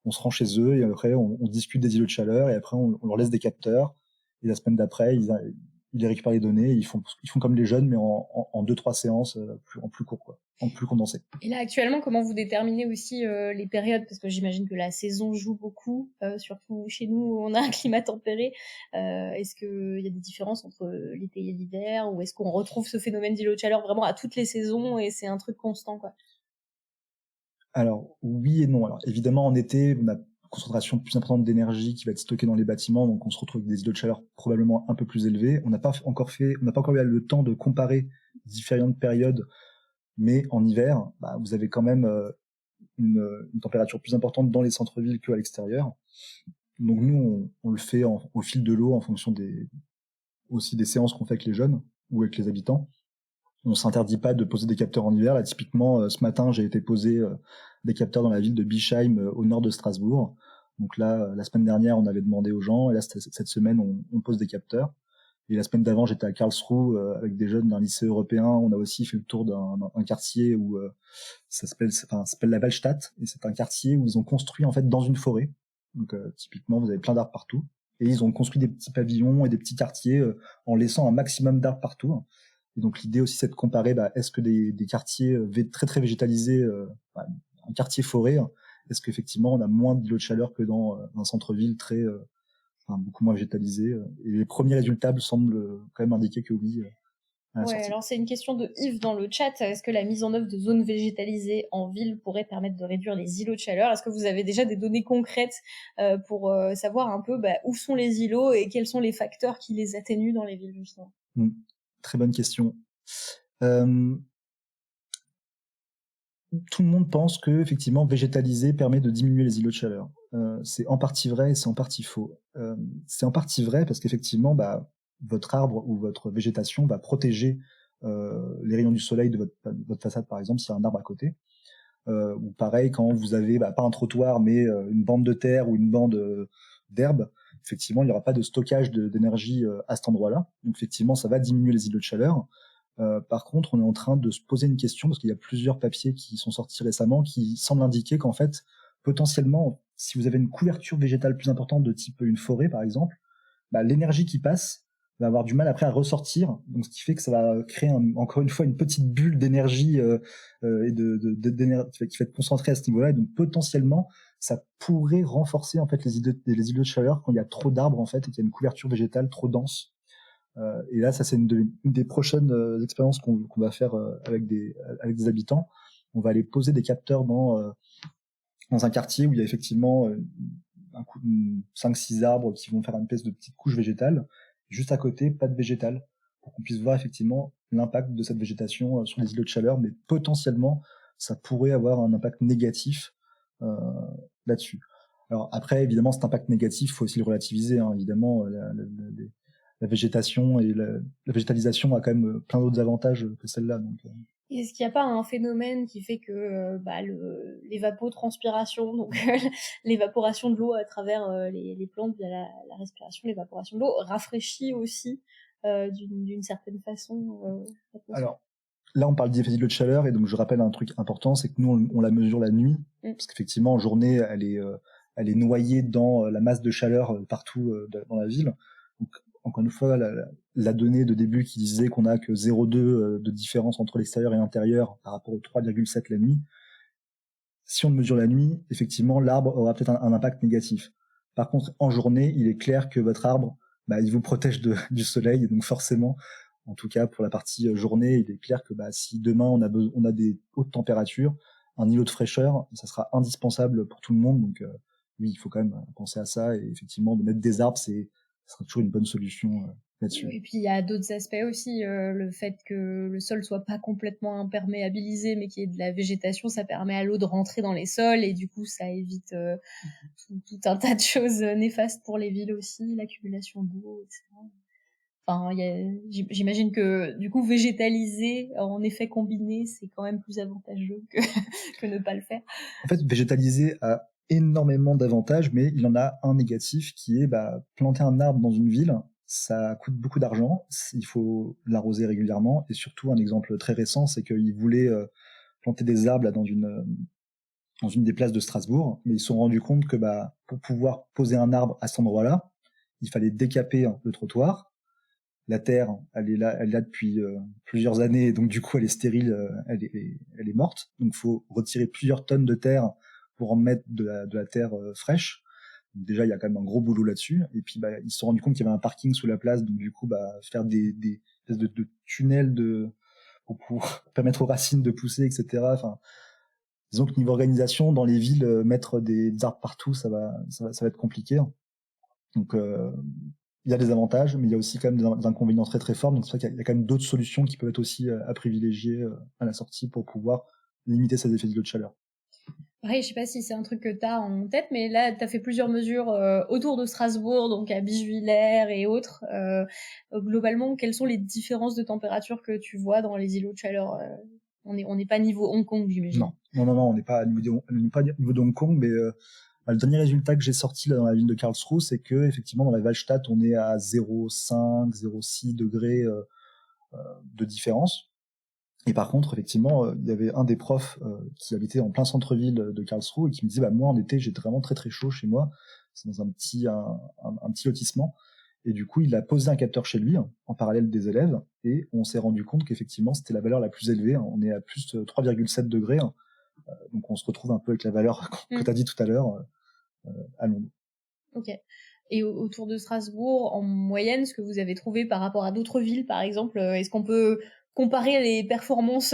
on se rend chez eux et après on discute des îlots de chaleur et après on leur laisse des capteurs et la semaine d'après ils récupèrent les données et ils font comme les jeunes mais en 2-3 séances en plus court quoi, en plus condensé. Et là, actuellement, comment vous déterminez aussi les périodes? Parce que j'imagine que la saison joue beaucoup, surtout chez nous, où on a un climat tempéré. Est-ce qu'il y a des différences entre l'été et l'hiver? Ou est-ce qu'on retrouve ce phénomène d'îlot de chaleur vraiment à toutes les saisons et c'est un truc constant, quoi? Alors, oui et non. Alors, évidemment, en été, on a une concentration plus importante d'énergie qui va être stockée dans les bâtiments, donc on se retrouve avec des îlots de chaleur probablement un peu plus élevés. On n'a pas encore eu le temps de comparer différentes périodes, mais en hiver, vous avez quand même une température plus importante dans les centres-villes qu'à l'extérieur. Donc nous, on le fait au fil de l'eau en fonction aussi des séances qu'on fait avec les jeunes ou avec les habitants. On s'interdit pas de poser des capteurs en hiver. Là, typiquement, ce matin, j'ai été poser des capteurs dans la ville de Bischheim, au nord de Strasbourg. Donc là, la semaine dernière, on avait demandé aux gens, et là, cette semaine, on pose des capteurs. Et la semaine d'avant, j'étais à Karlsruhe avec des jeunes d'un lycée européen. On a aussi fait le tour d'un quartier où ça s'appelle la Waldstadt, et c'est un quartier où ils ont construit en fait dans une forêt. Donc typiquement, vous avez plein d'arbres partout, et ils ont construit des petits pavillons et des petits quartiers en laissant un maximum d'arbres partout. Et donc l'idée aussi, c'est de comparer, est-ce que des quartiers très très végétalisés, un quartier forêt, est-ce qu'effectivement on a moins d'îlots de chaleur que dans un centre-ville beaucoup moins végétalisé. Et les premiers résultats semblent quand même indiquer que oui. Ouais, alors c'est une question de Yves dans le chat. Est-ce que la mise en œuvre de zones végétalisées en ville pourrait permettre de réduire les îlots de chaleur? Est-ce que vous avez déjà des données concrètes pour savoir un peu où sont les îlots et quels sont les facteurs qui les atténuent dans les villes, justement? Très bonne question. Tout le monde pense que effectivement végétaliser permet de diminuer les îlots de chaleur. C'est en partie vrai et c'est en partie faux. C'est en partie vrai parce qu'effectivement, votre arbre ou votre végétation va protéger les rayons du soleil de votre façade, par exemple, s'il y a un arbre à côté. Ou pareil, quand vous avez pas un trottoir, mais une bande de terre ou une bande d'herbe, effectivement, il n'y aura pas de stockage d'énergie à cet endroit-là. Donc effectivement, ça va diminuer les îlots de chaleur. Par contre, on est en train de se poser une question parce qu'il y a plusieurs papiers qui sont sortis récemment qui semblent indiquer qu'en fait, potentiellement, si vous avez une couverture végétale plus importante de type une forêt, par exemple, l'énergie qui passe va avoir du mal après à ressortir. Donc, ce qui fait que ça va créer encore une fois une petite bulle d'énergie et d'énergie qui va être concentrée à ce niveau-là. Et donc, potentiellement, ça pourrait renforcer en fait les îlots de chaleur quand il y a trop d'arbres en fait et qu'il y a une couverture végétale trop dense. Et là, ça c'est une des prochaines expériences qu'on va faire avec des habitants. On va aller poser des capteurs dans un quartier où il y a effectivement 5-6 arbres qui vont faire une espèce de petite couche végétale. Juste à côté, pas de végétal, pour qu'on puisse voir effectivement l'impact de cette végétation sur les îlots de chaleur, mais potentiellement, ça pourrait avoir un impact négatif euh, là-dessus. Alors après, évidemment, cet impact négatif, il faut aussi le relativiser. Hein. Évidemment, la végétation et la végétalisation a quand même plein d'autres avantages que celle-là. Donc, Est-ce qu'il n'y a pas un phénomène qui fait que l'évapotranspiration, donc l'évaporation de l'eau à travers les plantes via la respiration, l'évaporation de l'eau, rafraîchit aussi d'une certaine façon alors, là, on parle d'effet d'îlot de chaleur, et donc je rappelle un truc important, c'est que nous, on la mesure la nuit, parce qu'effectivement, en journée, elle est noyée dans la masse de chaleur partout dans la ville. Donc, encore une fois, la donnée de début qui disait qu'on a que 0,2 de différence entre l'extérieur et l'intérieur par rapport au 3,7 la nuit, si on mesure la nuit, effectivement, l'arbre aura peut-être un impact négatif. Par contre, en journée, il est clair que votre arbre, il vous protège du soleil, et donc forcément, en tout cas pour la partie journée, il est clair que si demain on a des hautes températures, un îlot de fraîcheur, ça sera indispensable pour tout le monde. Donc oui, il faut quand même penser à ça, et effectivement, de mettre des arbres, ça sera toujours une bonne solution là-dessus. Et puis il y a d'autres aspects aussi, le fait que le sol soit pas complètement imperméabilisé, mais qu'il y ait de la végétation, ça permet à l'eau de rentrer dans les sols, et du coup ça évite tout un tas de choses néfastes pour les villes aussi, l'accumulation d'eau, etc. Enfin, j'imagine que du coup végétaliser en effet combiné, c'est quand même plus avantageux que ne pas le faire. En fait, végétaliser a énormément d'avantages, mais il en a un négatif qui est planter un arbre dans une ville, ça coûte beaucoup d'argent, il faut l'arroser régulièrement, et surtout un exemple très récent, c'est qu'ils voulaient planter des arbres là, dans une des places de Strasbourg, mais ils se sont rendus compte que pour pouvoir poser un arbre à cet endroit-là, il fallait décaper le trottoir. La terre, elle est là depuis plusieurs années, donc du coup elle est stérile, elle est morte. Donc il faut retirer plusieurs tonnes de terre pour en mettre de la terre fraîche. Donc, déjà il y a quand même un gros boulot là-dessus. Et puis ils se sont rendus compte qu'il y avait un parking sous la place, donc du coup faire des espèces de tunnels pour pouvoir permettre aux racines de pousser, etc. Enfin, disons que niveau organisation dans les villes, mettre des arbres partout, ça va être compliqué. Donc il y a des avantages, mais il y a aussi quand même des inconvénients très très forts. Donc c'est vrai qu'il y a quand même d'autres solutions qui peuvent être aussi à privilégier à la sortie pour pouvoir limiter ces effets d'îlot de chaleur. Pareil, je sais pas si c'est un truc que tu as en tête, mais là, tu as fait plusieurs mesures autour de Strasbourg, donc à Bischwiller et autres. Globalement, quelles sont les différences de température que tu vois dans les îlots de chaleur On n'est pas niveau Hong Kong, j'imagine. Non, on n'est pas à niveau de Hong Kong, mais le dernier résultat que j'ai sorti là, dans la ville de Karlsruhe, c'est que effectivement dans la Waldstadt, on est à 0,5, 0,6 degrés de différence. Et par contre, effectivement, il y avait un des profs qui habitait en plein centre-ville de Karlsruhe et qui me disait, moi en été, j'étais vraiment très très chaud chez moi. C'est dans un petit lotissement. Et du coup, il a posé un capteur chez lui, en parallèle des élèves, et on s'est rendu compte qu'effectivement, c'était la valeur la plus élevée. On est à plus de 3,7 degrés. Donc on se retrouve un peu avec la valeur que tu as dit tout à l'heure à Londres. Ok. Et autour de Strasbourg, en moyenne, ce que vous avez trouvé par rapport à d'autres villes, par exemple, est-ce qu'on peut comparer les performances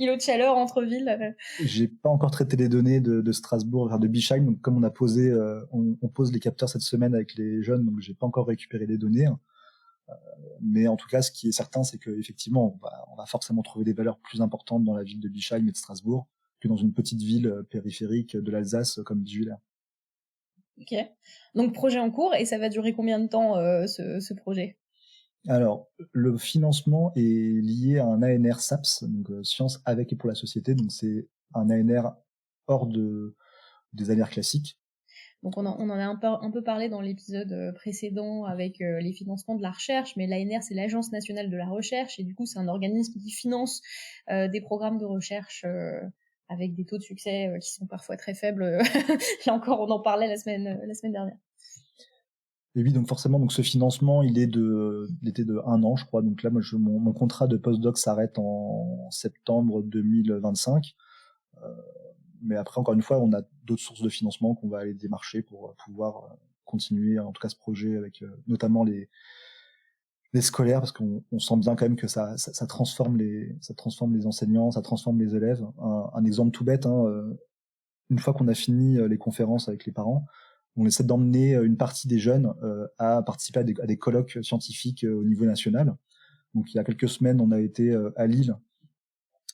îlots de chaleur entre villes J'ai pas encore traité les données de Strasbourg, enfin de Bischheim, donc comme on a posé, on pose les capteurs cette semaine avec les jeunes, donc j'ai pas encore récupéré les données. Mais en tout cas, ce qui est certain, c'est qu'effectivement, on va forcément trouver des valeurs plus importantes dans la ville de Bischheim et de Strasbourg que dans une petite ville périphérique de l'Alsace comme Bischwiller. Ok. Donc projet en cours, et ça va durer combien de temps ce projet ? Alors, le financement est lié à un ANR SAPS, donc Sciences avec et pour la société, donc c'est un ANR hors des ANR classiques. Donc on en a un peu parlé dans l'épisode précédent avec les financements de la recherche, mais l'ANR c'est l'Agence nationale de la recherche, et du coup c'est un organisme qui finance des programmes de recherche avec des taux de succès qui sont parfois très faibles. Là encore, on en parlait la semaine dernière. Et oui, donc forcément, donc ce financement, il était de 1 an, je crois. Donc là, moi, mon contrat de postdoc s'arrête en septembre 2025. Mais après, encore une fois, on a d'autres sources de financement qu'on va aller démarcher pour pouvoir continuer, en tout cas, ce projet avec notamment les scolaires, parce qu'on sent bien quand même que ça transforme les enseignants, ça transforme les élèves. Un exemple tout bête, une fois qu'on a fini les conférences avec les parents, on essaie d'emmener une partie des jeunes à participer à des colloques scientifiques au niveau national. Donc il y a quelques semaines, on a été à Lille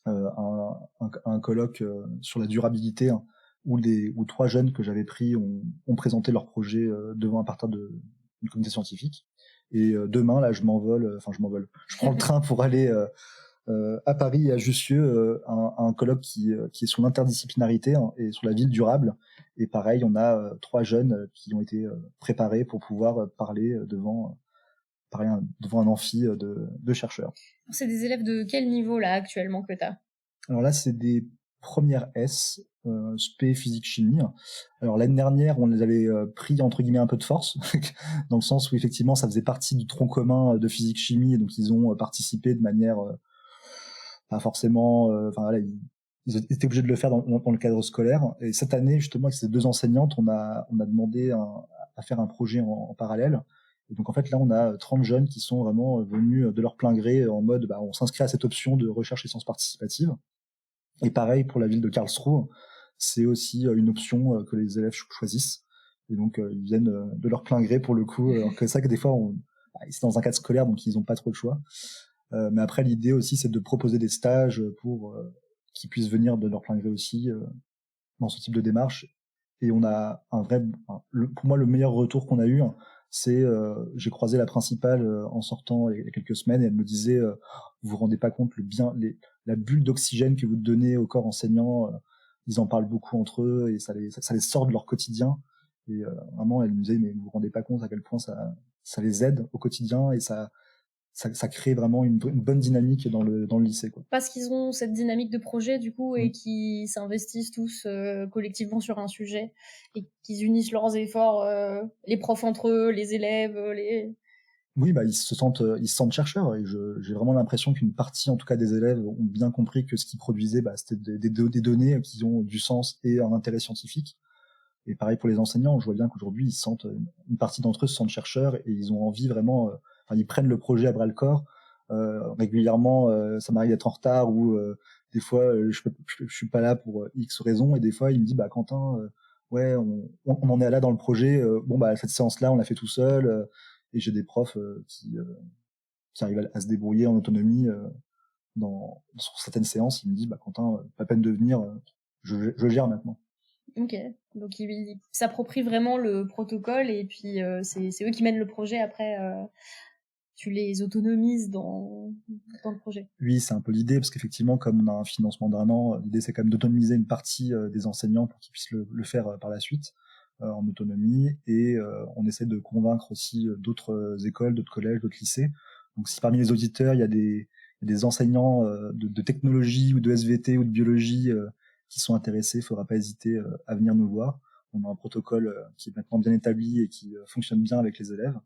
un colloque sur la durabilité, hein, où 3 jeunes que j'avais pris ont présenté leur projet devant un parterre d'une communauté scientifique. Et demain, là, je prends le train pour aller à Paris et à Jussieu, un colloque qui est sur l'interdisciplinarité, hein, et sur la ville durable. Et pareil, on a 3 jeunes qui ont été préparés pour pouvoir parler devant un amphi de chercheurs. C'est des élèves de quel niveau là actuellement que tu as? Alors là, c'est des premières S, spé, physique, chimie. Alors l'année dernière, on les avait pris entre guillemets un peu de force, dans le sens où effectivement ça faisait partie du tronc commun de physique, chimie, et donc ils ont participé de manière pas forcément, voilà, ils étaient obligés de le faire dans le cadre scolaire. Et cette année, justement, avec ces 2 enseignantes, on a demandé à faire un projet en parallèle. Et donc en fait là, on a 30 jeunes qui sont vraiment venus de leur plein gré en mode, on s'inscrit à cette option de recherche et sciences participatives. Et pareil pour la ville de Karlsruhe, c'est aussi une option que les élèves choisissent. Et donc ils viennent de leur plein gré pour le coup. Alors que ça, que des fois, c'est dans un cadre scolaire, donc ils n'ont pas trop le choix. Mais après, l'idée aussi, c'est de proposer des stages pour qu'ils puissent venir de leur plein gré aussi dans ce type de démarche. Et on a pour moi, le meilleur retour qu'on a eu, hein, c'est j'ai croisé la principale en sortant il y a quelques semaines, et elle me disait vous vous rendez pas compte la bulle d'oxygène que vous donnez au corps enseignant, ils en parlent beaucoup entre eux et ça les sort de leur quotidien. Et vraiment, elle me disait mais vous vous rendez pas compte à quel point ça les aide au quotidien, et ça crée vraiment une bonne dynamique dans le lycée, quoi. Parce qu'ils ont cette dynamique de projet du coup, et qui s'investissent tous collectivement sur un sujet, et qu'ils unissent leurs efforts, les profs entre eux, les élèves, Oui, ils se sentent chercheurs, et j'ai vraiment l'impression qu'une partie, en tout cas des élèves, ont bien compris que ce qu'ils produisaient, c'était des données qui ont du sens et un intérêt scientifique. Et pareil pour les enseignants, je vois bien qu'aujourd'hui, une partie d'entre eux se sentent chercheurs, et ils ont envie vraiment, ils prennent le projet à bras le corps. Régulièrement, ça m'arrive d'être en retard, ou des fois, je suis pas là pour X raisons, et des fois, il me dit, Quentin, ouais, on en est là dans le projet, cette séance-là, on l'a fait tout seul, et j'ai des profs qui arrivent à se débrouiller en autonomie sur certaines séances. Ils me disent, Quentin, pas peine de venir, je gère maintenant. Ok, donc ils s'approprient vraiment le protocole, et puis c'est eux qui mènent le projet après. Tu les autonomises dans le projet. Oui, c'est un peu l'idée, parce qu'effectivement, comme on a un financement d'1 an, l'idée c'est quand même d'autonomiser une partie des enseignants pour qu'ils puissent le faire par la suite en autonomie, et on essaie de convaincre aussi d'autres écoles, d'autres collèges, d'autres lycées. Donc si parmi les auditeurs, il y a des enseignants de technologie ou de SVT ou de biologie qui sont intéressés, il ne faudra pas hésiter à venir nous voir. On a un protocole qui est maintenant bien établi et qui fonctionne bien avec les élèves.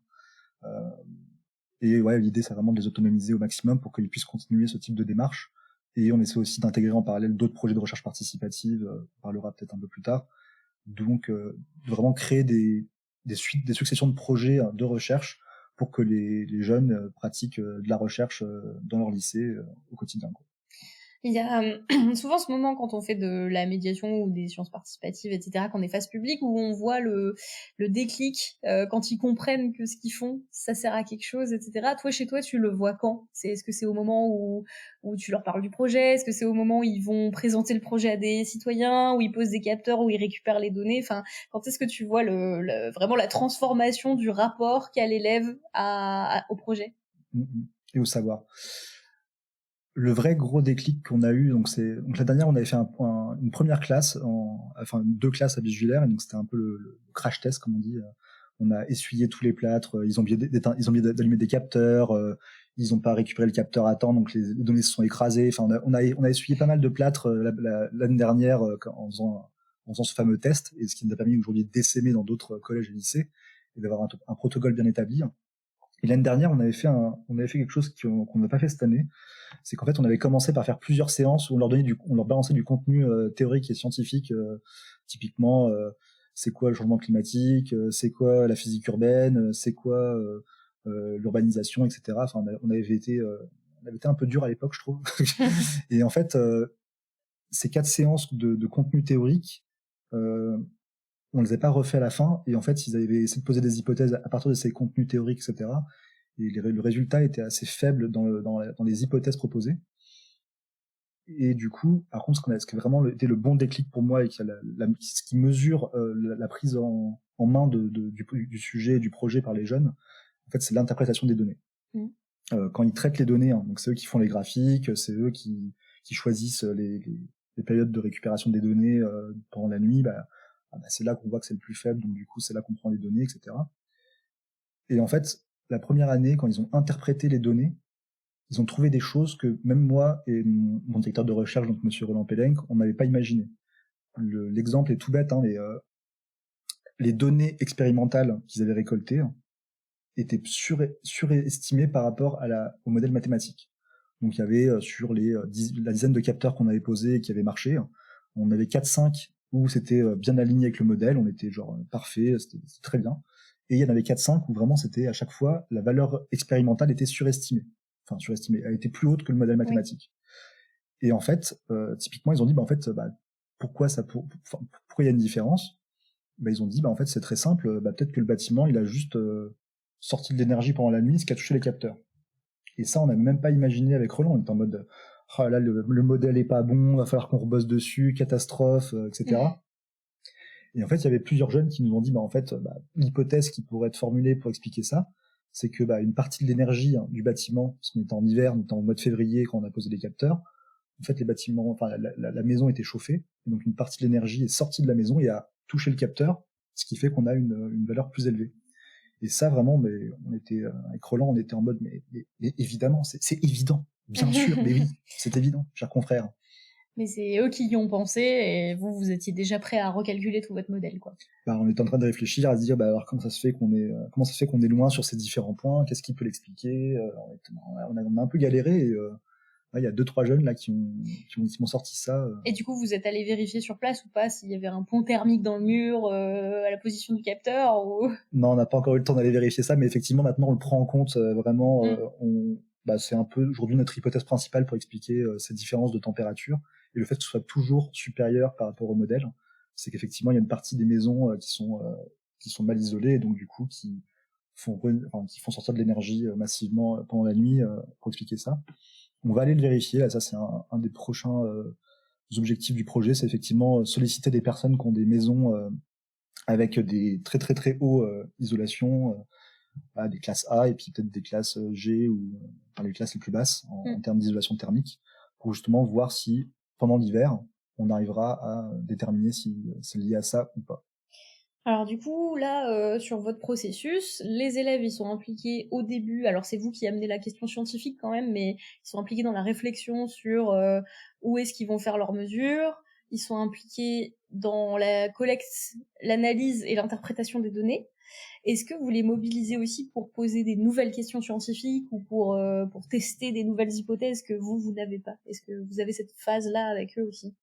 Et ouais, l'idée, c'est vraiment de les autonomiser au maximum pour qu'ils puissent continuer ce type de démarche. Et on essaie aussi d'intégrer en parallèle d'autres projets de recherche participative, on parlera peut-être un peu plus tard. Donc, de vraiment créer des successions de projets de recherche pour que les jeunes pratiquent de la recherche dans leur lycée au quotidien, quoi. Il y a souvent ce moment quand on fait de la médiation ou des sciences participatives, etc., qu'on est face publique, où on voit le déclic quand ils comprennent que ce qu'ils font, ça sert à quelque chose, etc. Toi, chez toi, tu le vois quand? Est-ce que c'est au moment où tu leur parles du projet? Est-ce que c'est au moment où ils vont présenter le projet à des citoyens, où ils posent des capteurs, où ils récupèrent les données? Enfin, quand est-ce que tu vois vraiment la transformation du rapport qu'a l'élève au projet? Et au savoir. Le vrai gros déclic qu'on a eu, donc la dernière, on avait fait une première classe, enfin 2 classes à Bischwiller, et donc c'était un peu le crash test, comme on dit. On a essuyé tous les plâtres, ils ont oublié d'allumer des capteurs, ils n'ont pas récupéré le capteur à temps, donc les données se sont écrasées. Enfin, on a essuyé pas mal de plâtres l'année dernière en faisant ce fameux test, et ce qui nous a permis aujourd'hui d'essaimer dans d'autres collèges et lycées et d'avoir un protocole bien établi. Et l'année dernière, on avait fait quelque chose qu'on n'a pas fait cette année. C'est qu'en fait, on avait commencé par faire plusieurs séances où on leur balançait du contenu théorique et scientifique. Typiquement, c'est quoi le changement climatique, c'est quoi la physique urbaine, c'est quoi l'urbanisation, etc. Enfin, on avait été un peu dur à l'époque, je trouve. Et en fait, ces 4 séances de contenu théorique, on les a pas refait à la fin, et en fait ils avaient essayé de poser des hypothèses à partir de ces contenus théoriques, etc. Et le résultat était assez faible dans les hypothèses proposées. Et du coup, par contre, ce qui a vraiment été le bon déclic pour moi, et qui a ce qui mesure la prise en main du sujet et du projet par les jeunes, en fait, c'est l'interprétation des données. Quand ils traitent les données, donc c'est eux qui font les graphiques, c'est eux qui choisissent les périodes de récupération des données pendant la nuit, c'est là qu'on voit que c'est le plus faible, donc du coup, c'est là qu'on prend les données, etc. Et en fait, la première année, quand ils ont interprété les données, ils ont trouvé des choses que même moi et mon directeur de recherche, donc monsieur Roland Pellenc, on n'avait pas imaginé. L'exemple est tout bête, mais les données expérimentales qu'ils avaient récoltées étaient surestimées par rapport au modèle mathématique. Donc il y avait sur la dizaine de capteurs qu'on avait posés et qui avaient marché, on avait 4-5 où c'était bien aligné avec le modèle, on était genre parfait, c'était très bien. Et il y en avait 4-5 où vraiment c'était à chaque fois la valeur expérimentale était surestimée. Enfin surestimée, elle était plus haute que le modèle mathématique. Oui. Et en fait, typiquement ils ont dit pourquoi il y a une différence? Ils ont dit en fait c'est très simple, peut-être que le bâtiment il a juste sorti de l'énergie pendant la nuit, ce qui a touché les capteurs. Et ça on n'a même pas imaginé avec Roland, on était en mode là le modèle est pas bon, va falloir qu'on rebosse dessus, catastrophe, etc. Et en fait, il y avait plusieurs jeunes qui nous ont dit, en fait, l'hypothèse qui pourrait être formulée pour expliquer ça, c'est que une partie de l'énergie du bâtiment, parce qu'on était en hiver, on était en mois de février quand on a posé les capteurs, en fait, les bâtiments, enfin, la maison était chauffée, et donc une partie de l'énergie est sortie de la maison et a touché le capteur, ce qui fait qu'on a une valeur plus élevée. Et ça, vraiment, on était, avec Roland, on était en mode, mais évidemment, c'est évident, bien sûr, mais oui, c'est évident, cher confrère. Mais c'est eux qui y ont pensé, et vous étiez déjà prêt à recalculer tout votre modèle, quoi. On était en train de réfléchir, à se dire, alors comment ça se fait qu'on est loin sur ces différents points, qu'est-ce qui peut l'expliquer, on a un peu galéré, et il y a 2-3 jeunes là qui m'ont sorti ça. Et du coup, vous êtes allé vérifier sur place ou pas s'il y avait un pont thermique dans le mur à la position du capteur ou... Non, on n'a pas encore eu le temps d'aller vérifier ça, mais effectivement maintenant on le prend en compte vraiment. C'est un peu aujourd'hui notre hypothèse principale pour expliquer ces différences de température et le fait que ce soit toujours supérieur par rapport au modèle. C'est qu'effectivement il y a une partie des maisons qui sont mal isolées et donc du coup qui font sortir de l'énergie massivement pendant la nuit pour expliquer ça. On va aller le vérifier. Là, ça c'est un des prochains objectifs du projet, c'est effectivement solliciter des personnes qui ont des maisons avec des très très très hauts isolations, des classes A et puis peut-être des classes G ou les classes les plus basses en termes d'isolation thermique, pour justement voir si pendant l'hiver on arrivera à déterminer si c'est lié à ça ou pas. Alors du coup, là, sur votre processus, les élèves, ils sont impliqués au début, alors c'est vous qui amenez la question scientifique quand même, mais ils sont impliqués dans la réflexion sur où est-ce qu'ils vont faire leurs mesures, ils sont impliqués dans la collecte, l'analyse et l'interprétation des données. Est-ce que vous les mobilisez aussi pour poser des nouvelles questions scientifiques ou pour tester des nouvelles hypothèses que vous n'avez pas? Est-ce que vous avez cette phase-là avec eux aussi?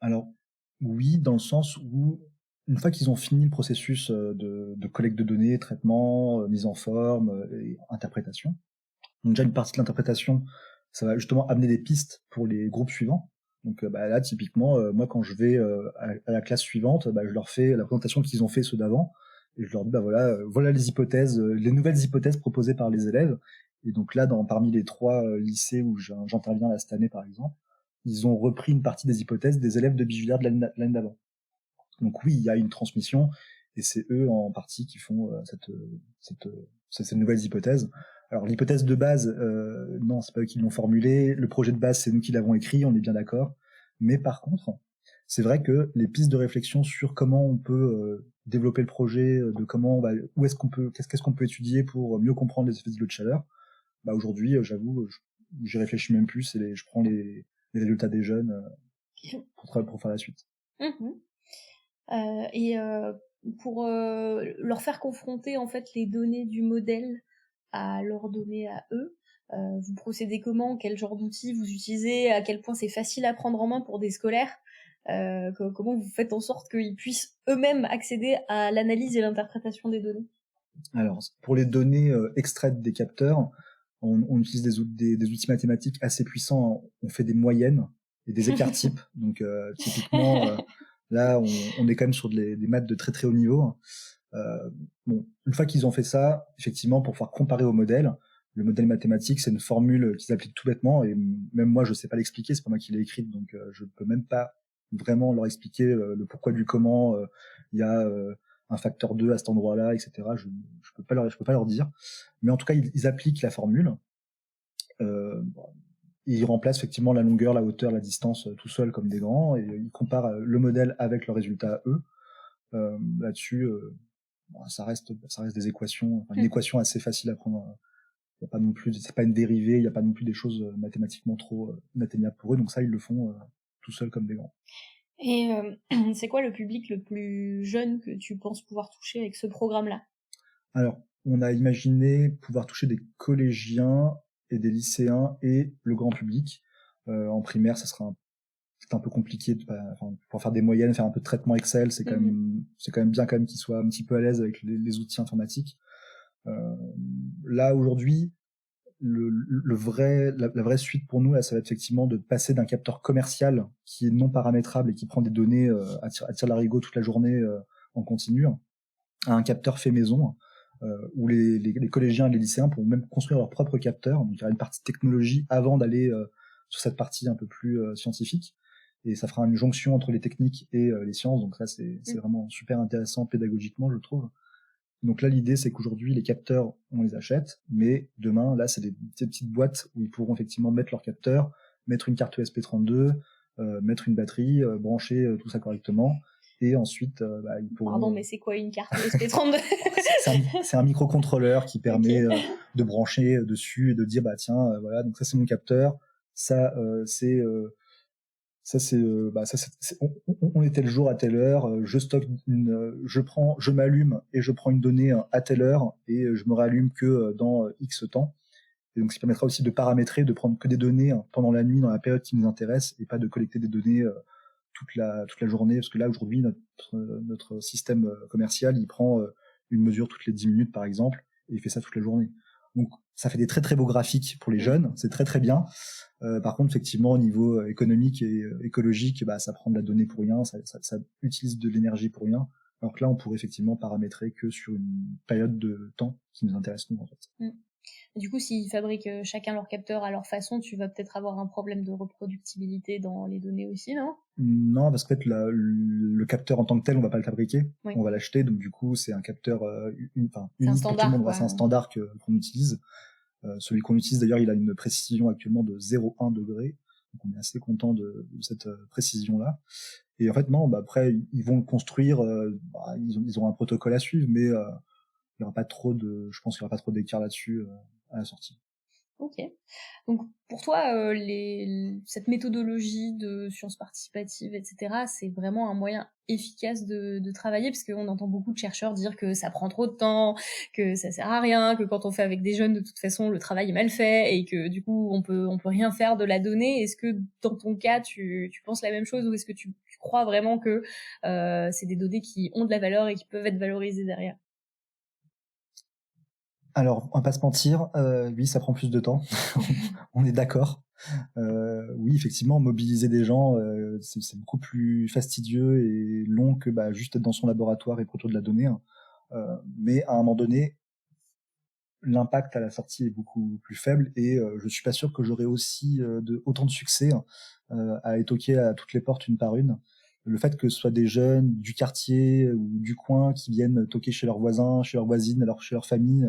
Alors, oui, dans le sens où une fois qu'ils ont fini le processus de collecte de données, traitement, mise en forme et interprétation, donc déjà une partie de l'interprétation, ça va justement amener des pistes pour les groupes suivants. Donc là, typiquement, moi quand je vais à la classe suivante, je leur fais la présentation qu'ils ont fait ceux d'avant, et je leur dis voilà les hypothèses, les nouvelles hypothèses proposées par les élèves. Et donc là, parmi les 3 lycées où j'interviens là cette année par exemple, ils ont repris une partie des hypothèses des élèves de Bichevillers de l'année d'avant. Donc oui, il y a une transmission, et c'est eux en partie qui font ces nouvelles hypothèses. Alors l'hypothèse de base, non, c'est pas eux qui l'ont formulée. Le projet de base, c'est nous qui l'avons écrit, on est bien d'accord. Mais par contre, c'est vrai que les pistes de réflexion sur comment on peut développer le projet, qu'est-ce qu'on peut étudier pour mieux comprendre les effets d'îlot de chaleur. Aujourd'hui, j'avoue, j'y réfléchis même plus et je prends les résultats des jeunes pour faire la suite. Pour leur faire confronter en fait les données du modèle à leurs données à eux, vous procédez comment? Quel genre d'outils vous utilisez? À quel point c'est facile à prendre en main pour des scolaires? Comment vous faites en sorte qu'ils puissent eux-mêmes accéder à l'analyse et l'interprétation des données? Alors, pour les données extraites des capteurs, on utilise des outils mathématiques assez puissants. On fait des moyennes et des écarts types. Donc, typiquement, Là, on est quand même sur des maths de très très haut niveau. Bon, une fois qu'ils ont fait ça, effectivement, pour pouvoir comparer au modèle, le modèle mathématique, c'est une formule qu'ils appliquent tout bêtement, et même moi, je sais pas l'expliquer, c'est pas moi qui l'ai écrite, donc je peux même pas vraiment leur expliquer le pourquoi du comment. Il y a un facteur 2 à cet endroit-là, etc. Je peux pas leur dire. Mais en tout cas, ils appliquent la formule. Bon, ils remplacent effectivement la longueur, la hauteur, la distance tout seul comme des grands, et ils comparent le modèle avec le résultat eux. Là-dessus, bon, ça reste des équations, enfin, une équation assez facile à prendre. Il y a pas non plus, c'est pas une dérivée, il y a pas non plus des choses mathématiquement trop inatteignables pour eux. Donc ça, ils le font tout seuls comme des grands. Et c'est quoi le public le plus jeune que tu penses pouvoir toucher avec ce programme-là? Alors, on a imaginé pouvoir toucher des collégiens et des lycéens et le grand public. En primaire, ça sera c'est un peu compliqué pour faire des moyennes, faire un peu de traitement Excel, c'est quand même bien quand même qu'ils soient un petit peu à l'aise avec les outils informatiques. Là aujourd'hui, la vraie suite pour nous là, ça va être effectivement de passer d'un capteur commercial qui est non paramétrable et qui prend des données à tire-larigot toute la journée en continu, à un capteur fait maison où les collégiens et les lycéens pourront même construire leur propre capteur. Donc il y aura une partie technologie avant d'aller sur cette partie un peu plus scientifique. Et ça fera une jonction entre les techniques et les sciences. Donc ça, c'est vraiment super intéressant pédagogiquement, je trouve. Donc là, l'idée, c'est qu'aujourd'hui, les capteurs, on les achète, mais demain, là, c'est des petites boîtes où ils pourront effectivement mettre leur capteur, mettre une carte ESP32, mettre une batterie, brancher tout ça correctement, et ensuite, ils pourront... Pardon, mais c'est quoi une carte ESP32? C'est un microcontrôleur qui permet de brancher dessus et de dire, tiens, voilà, donc ça, c'est mon capteur, ça, c'est... on est tel jour à telle heure, je stocke je m'allume et je prends une donnée à telle heure et je me rallume que dans X temps. Et donc, ça permettra aussi de paramétrer, de prendre que des données pendant la nuit, dans la période qui nous intéresse, et pas de collecter des données toute la journée, parce que là, aujourd'hui, notre système commercial, il prend une mesure toutes les 10 minutes, par exemple, et il fait ça toute la journée. Donc, ça fait des très très beaux graphiques pour les jeunes, c'est très très bien. Par contre, effectivement, au niveau économique et écologique, ça prend de la donnée pour rien, ça utilise de l'énergie pour rien. Alors que là, on pourrait effectivement paramétrer que sur une période de temps qui nous intéresse nous, en fait. Du coup, s'ils fabriquent chacun leur capteur à leur façon, tu vas peut-être avoir un problème de reproductibilité dans les données aussi, non? Non, parce qu'en fait, le capteur en tant que tel, on va pas le fabriquer, oui. On va l'acheter, donc du coup, c'est un capteur unique pour tout tout le monde. C'est un standard qu'on utilise. Celui qu'on utilise, d'ailleurs, il a une précision actuellement de 0,1 degré, donc on est assez content de cette précision-là. Et en fait, non, après, ils vont le construire, ils ont un protocole à suivre, mais il y aura pas trop je pense qu'il y aura pas trop d'écart là-dessus à la sortie. Ok. Donc pour toi, cette méthodologie de sciences participatives, etc., c'est vraiment un moyen efficace de travailler, parce qu'on entend beaucoup de chercheurs dire que ça prend trop de temps, que ça sert à rien, que quand on fait avec des jeunes, de toute façon, le travail est mal fait et que du coup, on peut rien faire de la donnée. Est-ce que dans ton cas, tu penses la même chose, ou est-ce que tu crois vraiment que c'est des données qui ont de la valeur et qui peuvent être valorisées derrière? Alors, on va pas se mentir, oui, ça prend plus de temps. On est d'accord. Oui, effectivement, mobiliser des gens, c'est beaucoup plus fastidieux et long que juste être dans son laboratoire et produire de la donnée. Mais à un moment donné, l'impact à la sortie est beaucoup plus faible, et je suis pas sûr que j'aurai aussi autant de succès à étoquer à toutes les portes une par une. Le fait que ce soit des jeunes du quartier ou du coin qui viennent toquer chez leurs voisins, chez leurs voisines, chez leur famille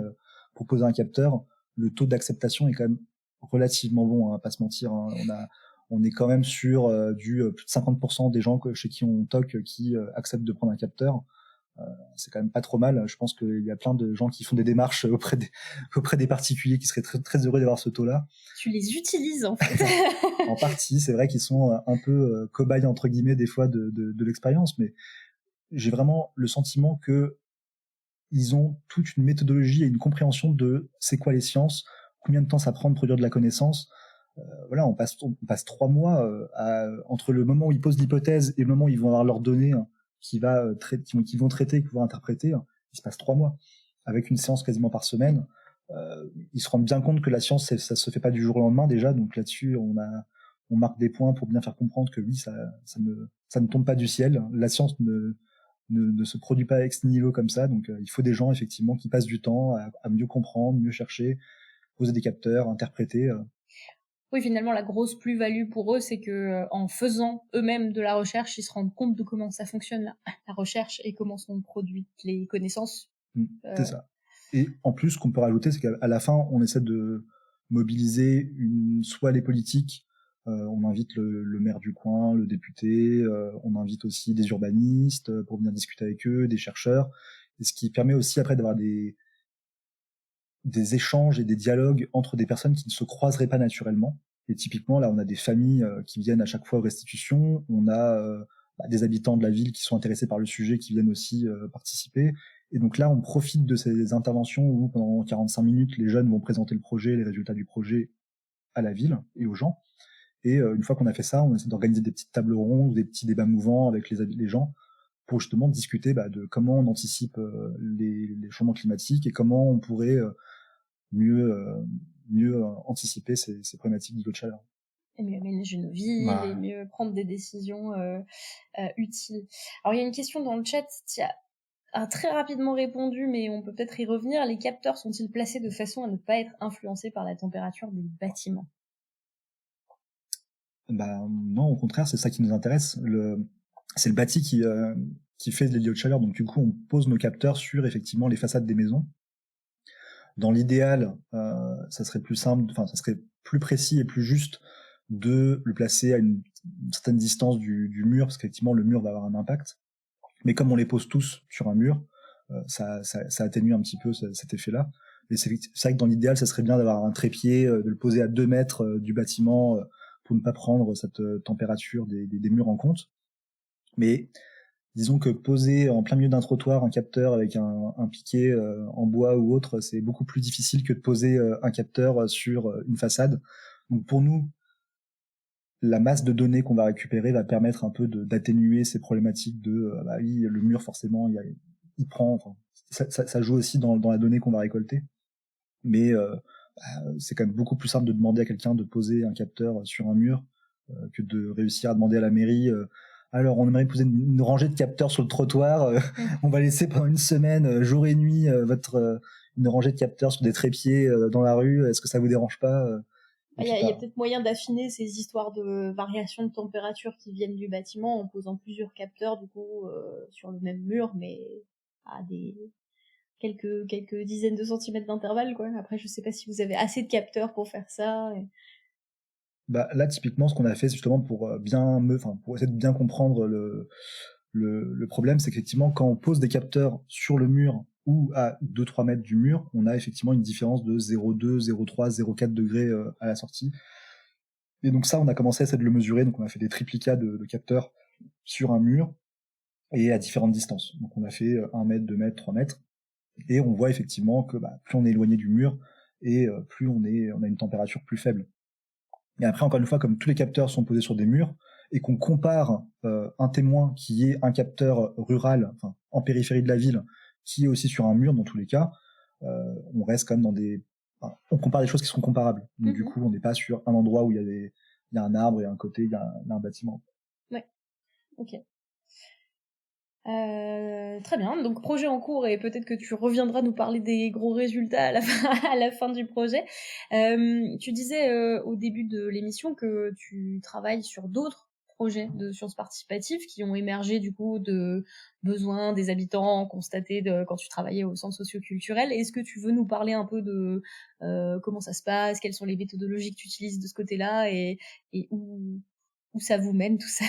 pour poser un capteur, le taux d'acceptation est quand même relativement bon, pas se mentir. On est quand même sur plus de 50% des gens chez qui on toque qui acceptent de prendre un capteur. C'est quand même pas trop mal. Je pense qu'il y a plein de gens qui font des démarches auprès des particuliers qui seraient très, très heureux d'avoir ce taux-là. Tu les utilises, en fait. En partie, c'est vrai qu'ils sont un peu cobayes, entre guillemets, des fois de l'expérience, mais j'ai vraiment le sentiment que ils ont toute une méthodologie et une compréhension de c'est quoi les sciences, combien de temps ça prend de produire de la connaissance. Voilà, on passe 3 mois entre le moment où ils posent l'hypothèse et le moment où ils vont avoir leurs données qu'ils vont traiter, qu'ils vont interpréter. Il se passe 3 mois avec une séance quasiment par semaine. Ils se rendent bien compte que la science, ça se fait pas du jour au lendemain déjà, donc là-dessus, on on marque des points pour bien faire comprendre que oui, ça ne tombe pas du ciel. La science ne se produit pas ex nihilo comme ça, donc il faut des gens effectivement qui passent du temps à mieux comprendre, mieux chercher, poser des capteurs, interpréter. Oui, finalement, la grosse plus-value pour eux, c'est que en faisant eux-mêmes de la recherche, ils se rendent compte de comment ça fonctionne la recherche et comment sont produites les connaissances. C'est ça. Et en plus, ce qu'on peut rajouter, c'est qu'à la fin, on essaie de mobiliser soit les politiques, on invite le maire du coin, le député, on invite aussi des urbanistes pour venir discuter avec eux, des chercheurs, et ce qui permet aussi après d'avoir des échanges et des dialogues entre des personnes qui ne se croiseraient pas naturellement. Et typiquement, là, on a des familles qui viennent à chaque fois aux restitutions, on a des habitants de la ville qui sont intéressés par le sujet, qui viennent aussi participer. Et donc là, on profite de ces interventions où pendant 45 minutes, les jeunes vont présenter le projet, les résultats du projet à la ville et aux gens. Et une fois qu'on a fait ça, on essaie d'organiser des petites tables rondes, des petits débats mouvants avec les gens pour justement discuter de comment on anticipe les changements climatiques et comment on pourrait mieux anticiper ces problématiques d'îlots de chaleur. Et mieux aménager nos villes, et mieux prendre des décisions utiles. Alors il y a une question dans le chat, tu as très rapidement répondu, mais on peut peut-être y revenir. Les capteurs sont-ils placés de façon à ne pas être influencés par la température des bâtiments ? Non, au contraire, c'est ça qui nous intéresse. C'est le bâti qui fait de l'îlot de chaleur, donc du coup on pose nos capteurs sur effectivement les façades des maisons. Dans l'idéal, ça serait plus simple, enfin ça serait plus précis et plus juste de le placer à une certaine distance du mur, parce qu'effectivement le mur va avoir un impact. Mais comme on les pose tous sur un mur, ça atténue un petit peu cet effet-là. Et c'est vrai que dans l'idéal, ça serait bien d'avoir un trépied, de le poser à 2 mètres du bâtiment pour ne pas prendre cette température des murs en compte. Mais disons que poser en plein milieu d'un trottoir un capteur avec un piquet en bois ou autre, c'est beaucoup plus difficile que de poser un capteur sur une façade. Donc pour nous, la masse de données qu'on va récupérer va permettre un peu d'atténuer ces problématiques oui, le mur forcément il prend, enfin, ça joue aussi dans la donnée qu'on va récolter, mais c'est quand même beaucoup plus simple de demander à quelqu'un de poser un capteur sur un mur que de réussir à demander à la mairie alors on aimerait poser une rangée de capteurs sur le trottoir, on va laisser pendant une semaine jour et nuit une rangée de capteurs sur des trépieds dans la rue, est-ce que ça vous dérange pas Il y a peut-être moyen d'affiner ces histoires de variation de température qui viennent du bâtiment en posant plusieurs capteurs du coup sur le même mur, mais à des quelques dizaines de centimètres d'intervalle, quoi. Après, je sais pas si vous avez assez de capteurs pour faire ça. Là, typiquement, ce qu'on a fait, c'est justement pour essayer de bien comprendre le problème, c'est qu'effectivement, quand on pose des capteurs sur le mur ou à 2-3 mètres du mur, on a effectivement une différence de 0,2, 0,3, 0,4 degrés à la sortie. Et donc ça, on a commencé à essayer de le mesurer, donc on a fait des triplicats de capteurs sur un mur et à différentes distances. Donc on a fait 1 mètre, 2 mètres, 3 mètres, et on voit effectivement que plus on est éloigné du mur, et plus on a une température plus faible. Et après, encore une fois, comme tous les capteurs sont posés sur des murs, et qu'on compare un témoin qui est un capteur rural, enfin, en périphérie de la ville, qui est aussi sur un mur, dans tous les cas, on reste quand même on compare des choses qui sont comparables. Donc du coup, on n'est pas sur un endroit où il y a un arbre et à un côté, il y a un bâtiment. Ouais, ok. Très bien, donc projet en cours, et peut-être que tu reviendras nous parler des gros résultats à la fin du projet. Tu disais au début de l'émission que tu travailles sur d'autres projets de sciences participatives qui ont émergé du coup de besoins des habitants constatés quand tu travaillais au centre socio-culturel. Est-ce que tu veux nous parler un peu de comment ça se passe, quelles sont les méthodologies que tu utilises de ce côté-là, et où ça vous mène tout ça?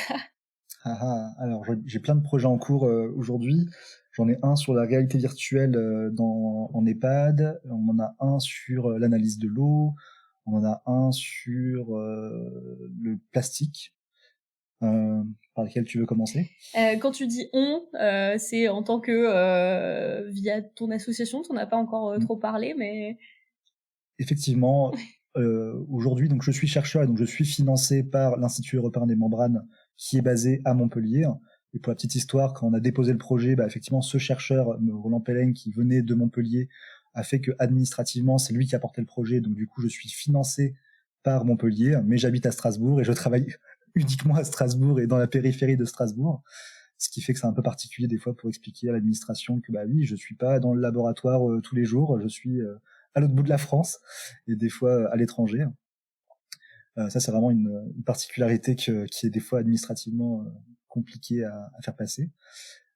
Alors j'ai plein de projets en cours aujourd'hui. J'en ai un sur la réalité virtuelle en EHPAD, on en a un sur l'analyse de l'eau, on en a un sur le plastique. Par lequel tu veux commencer? Quand tu dis on, c'est en tant que via ton association, tu n'en as pas encore trop parlé, mais... Effectivement, aujourd'hui, donc je suis chercheur et donc je suis financé par l'Institut européen des membranes qui est basé à Montpellier. Et pour la petite histoire, quand on a déposé le projet, effectivement, ce chercheur, Roland Pelleng, qui venait de Montpellier, a fait que administrativement, c'est lui qui a porté le projet. Donc du coup, je suis financé par Montpellier, mais j'habite à Strasbourg et je travaille uniquement à Strasbourg et dans la périphérie de Strasbourg. Ce qui fait que c'est un peu particulier des fois pour expliquer à l'administration que bah oui, je suis pas dans le laboratoire tous les jours, je suis à l'autre bout de la France et des fois à l'étranger. Ça c'est vraiment une particularité qui est des fois administrativement compliquée à faire passer.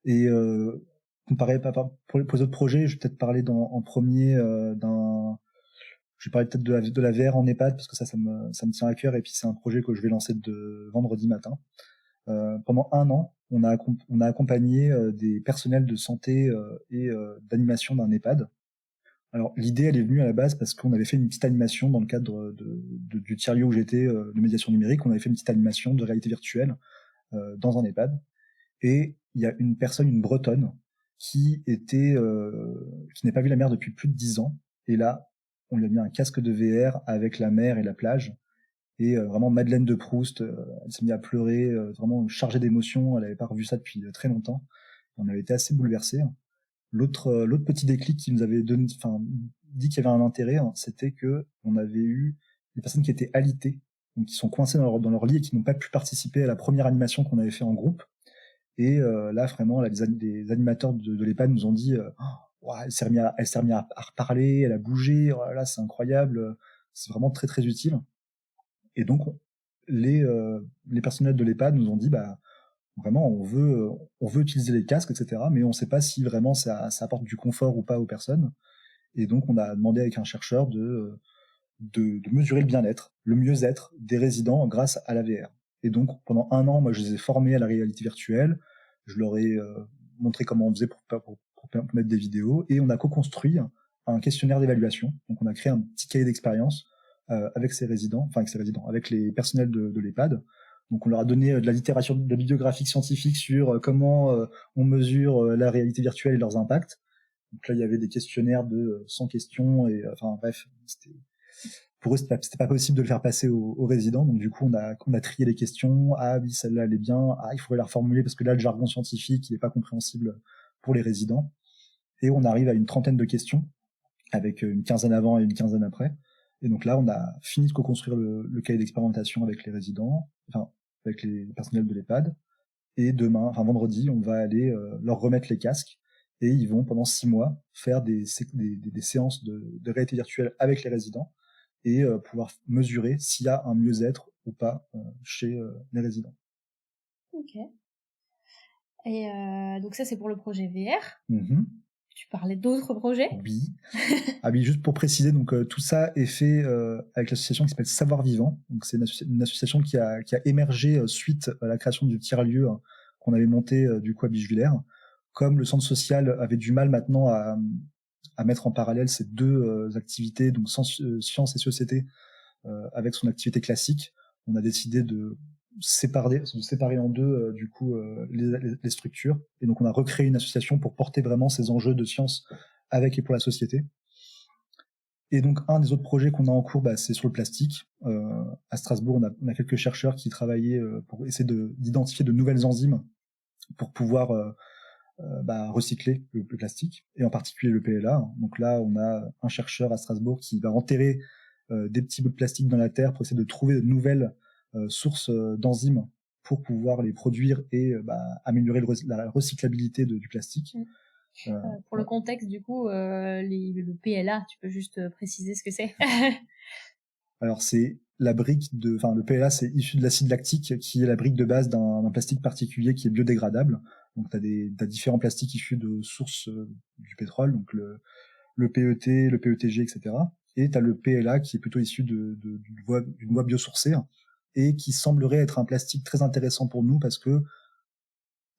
Et comparé pour les autres projets, je vais peut-être parler en premier je vais parler peut-être de la VR en EHPAD parce que ça me tient à cœur et puis c'est un projet que je vais lancer de vendredi matin. Pendant 1 an, on a accompagné des personnels de santé et d'animation d'un EHPAD. Alors l'idée, elle est venue à la base parce qu'on avait fait une petite animation dans le cadre du tiers-lieu où j'étais, de médiation numérique. On avait fait une petite animation de réalité virtuelle dans un EHPAD. Et il y a une Bretonne, qui n'est pas vu la mer depuis plus de 10 ans. Et là, on lui a mis un casque de VR avec la mer et la plage. Et vraiment Madeleine de Proust, elle s'est mise à pleurer, vraiment chargée d'émotions. Elle n'avait pas revu ça depuis très longtemps. On avait été assez bouleversés. L'autre petit déclic qui nous avait dit qu'il y avait un intérêt, c'était que on avait eu des personnes qui étaient alitées, donc qui sont coincées dans leur lit et qui n'ont pas pu participer à la première animation qu'on avait fait en groupe. Et là, vraiment, les animateurs de l'EHPAD nous ont dit oh, elle s'est remise à reparler, elle a bougé, oh là là, c'est incroyable, c'est vraiment très très utile. Et donc, les personnels de l'EHPAD nous ont dit bah vraiment, on veut utiliser les casques, etc. Mais on ne sait pas si vraiment ça apporte du confort ou pas aux personnes. Et donc, on a demandé avec un chercheur de mesurer le bien-être, le mieux-être des résidents grâce à la VR. Et donc, pendant 1 an, moi, je les ai formés à la réalité virtuelle. Je leur ai montré comment on faisait pour mettre des vidéos. Et on a co-construit un questionnaire d'évaluation. Donc, on a créé un petit cahier d'expérience avec avec les personnels de l'EHPAD. Donc, on leur a donné de la littérature, de la bibliographie scientifique sur comment on mesure la réalité virtuelle et leurs impacts. Donc là, il y avait des questionnaires de 100 questions et enfin bref, pour eux, c'était pas possible de le faire passer aux résidents. Donc du coup, on a trié les questions. Ah oui, celle-là, elle est bien. Ah, il faudrait la reformuler parce que là, le jargon scientifique, il est pas compréhensible pour les résidents. Et on arrive à une trentaine de questions avec une quinzaine avant et une quinzaine après. Et donc là, on a fini de co-construire le cahier d'expérimentation avec les résidents, enfin avec les personnels de l'EHPAD. Et vendredi, on va aller leur remettre les casques et ils vont pendant 6 mois faire des séances de réalité virtuelle avec les résidents et pouvoir mesurer s'il y a un mieux-être ou pas chez les résidents. Ok. Et donc ça, c'est pour le projet VR. Mmh. Tu parlais d'autres projets ? Oui. Ah oui, juste pour préciser, donc tout ça est fait avec l'association qui s'appelle Savoir Vivant. Donc c'est une association qui a émergé suite à la création du tiers-lieu qu'on avait monté du coup à Bichevillers. Comme le centre social avait du mal maintenant à mettre en parallèle ces deux activités, donc sciences et société, avec son activité classique, on a décidé de séparer en deux du coup les structures. Et donc on a recréé une association pour porter vraiment ces enjeux de sciences avec et pour la société. Et donc un des autres projets qu'on a en cours, c'est sur le plastique. À Strasbourg, on a quelques chercheurs qui travaillaient pour essayer d'identifier de nouvelles enzymes pour pouvoir recycler le plastique, et en particulier le PLA. Donc là, on a un chercheur à Strasbourg qui va enterrer des petits bouts de plastique dans la terre pour essayer de trouver de nouvelles sources d'enzymes pour pouvoir les produire et améliorer la recyclabilité du plastique. Pour le contexte, du coup, le PLA, tu peux juste préciser ce que c'est ? Alors c'est le PLA, c'est issu de l'acide lactique, qui est la brique de base d'un plastique particulier qui est biodégradable. Donc t'as différents plastiques issus de sources du pétrole, donc le PET, le PETG, etc. Et t'as le PLA qui est plutôt issu d'une voie biosourcée et qui semblerait être un plastique très intéressant pour nous parce que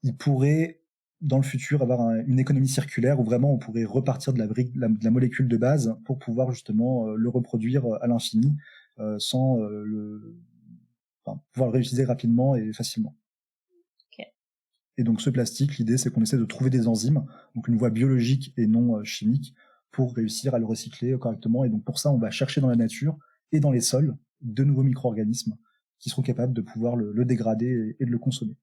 il pourrait dans le futur avoir une économie circulaire où vraiment on pourrait repartir de la molécule de base pour pouvoir justement le reproduire à l'infini sans pouvoir le réutiliser rapidement et facilement. Okay. Et donc ce plastique, l'idée c'est qu'on essaie de trouver des enzymes, donc une voie biologique et non chimique, pour réussir à le recycler correctement. Et donc pour ça, on va chercher dans la nature et dans les sols de nouveaux micro-organismes qui seront capables de pouvoir le dégrader et de le consommer.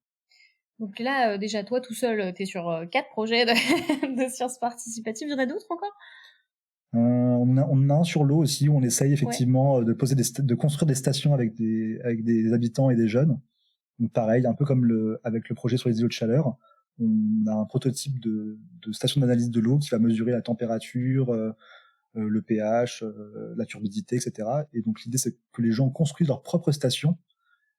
Donc là, déjà, toi, tout seul, t'es sur 4 projets de sciences participatives. Il y en a d'autres encore ? On en a un sur l'eau aussi où on essaye effectivement de construire des stations avec des habitants et des jeunes. Donc pareil, un peu comme avec le projet sur les îlots de chaleur, on a un prototype de station d'analyse de l'eau qui va mesurer la température, le pH, la turbidité, etc. Et donc l'idée c'est que les gens construisent leur propre station,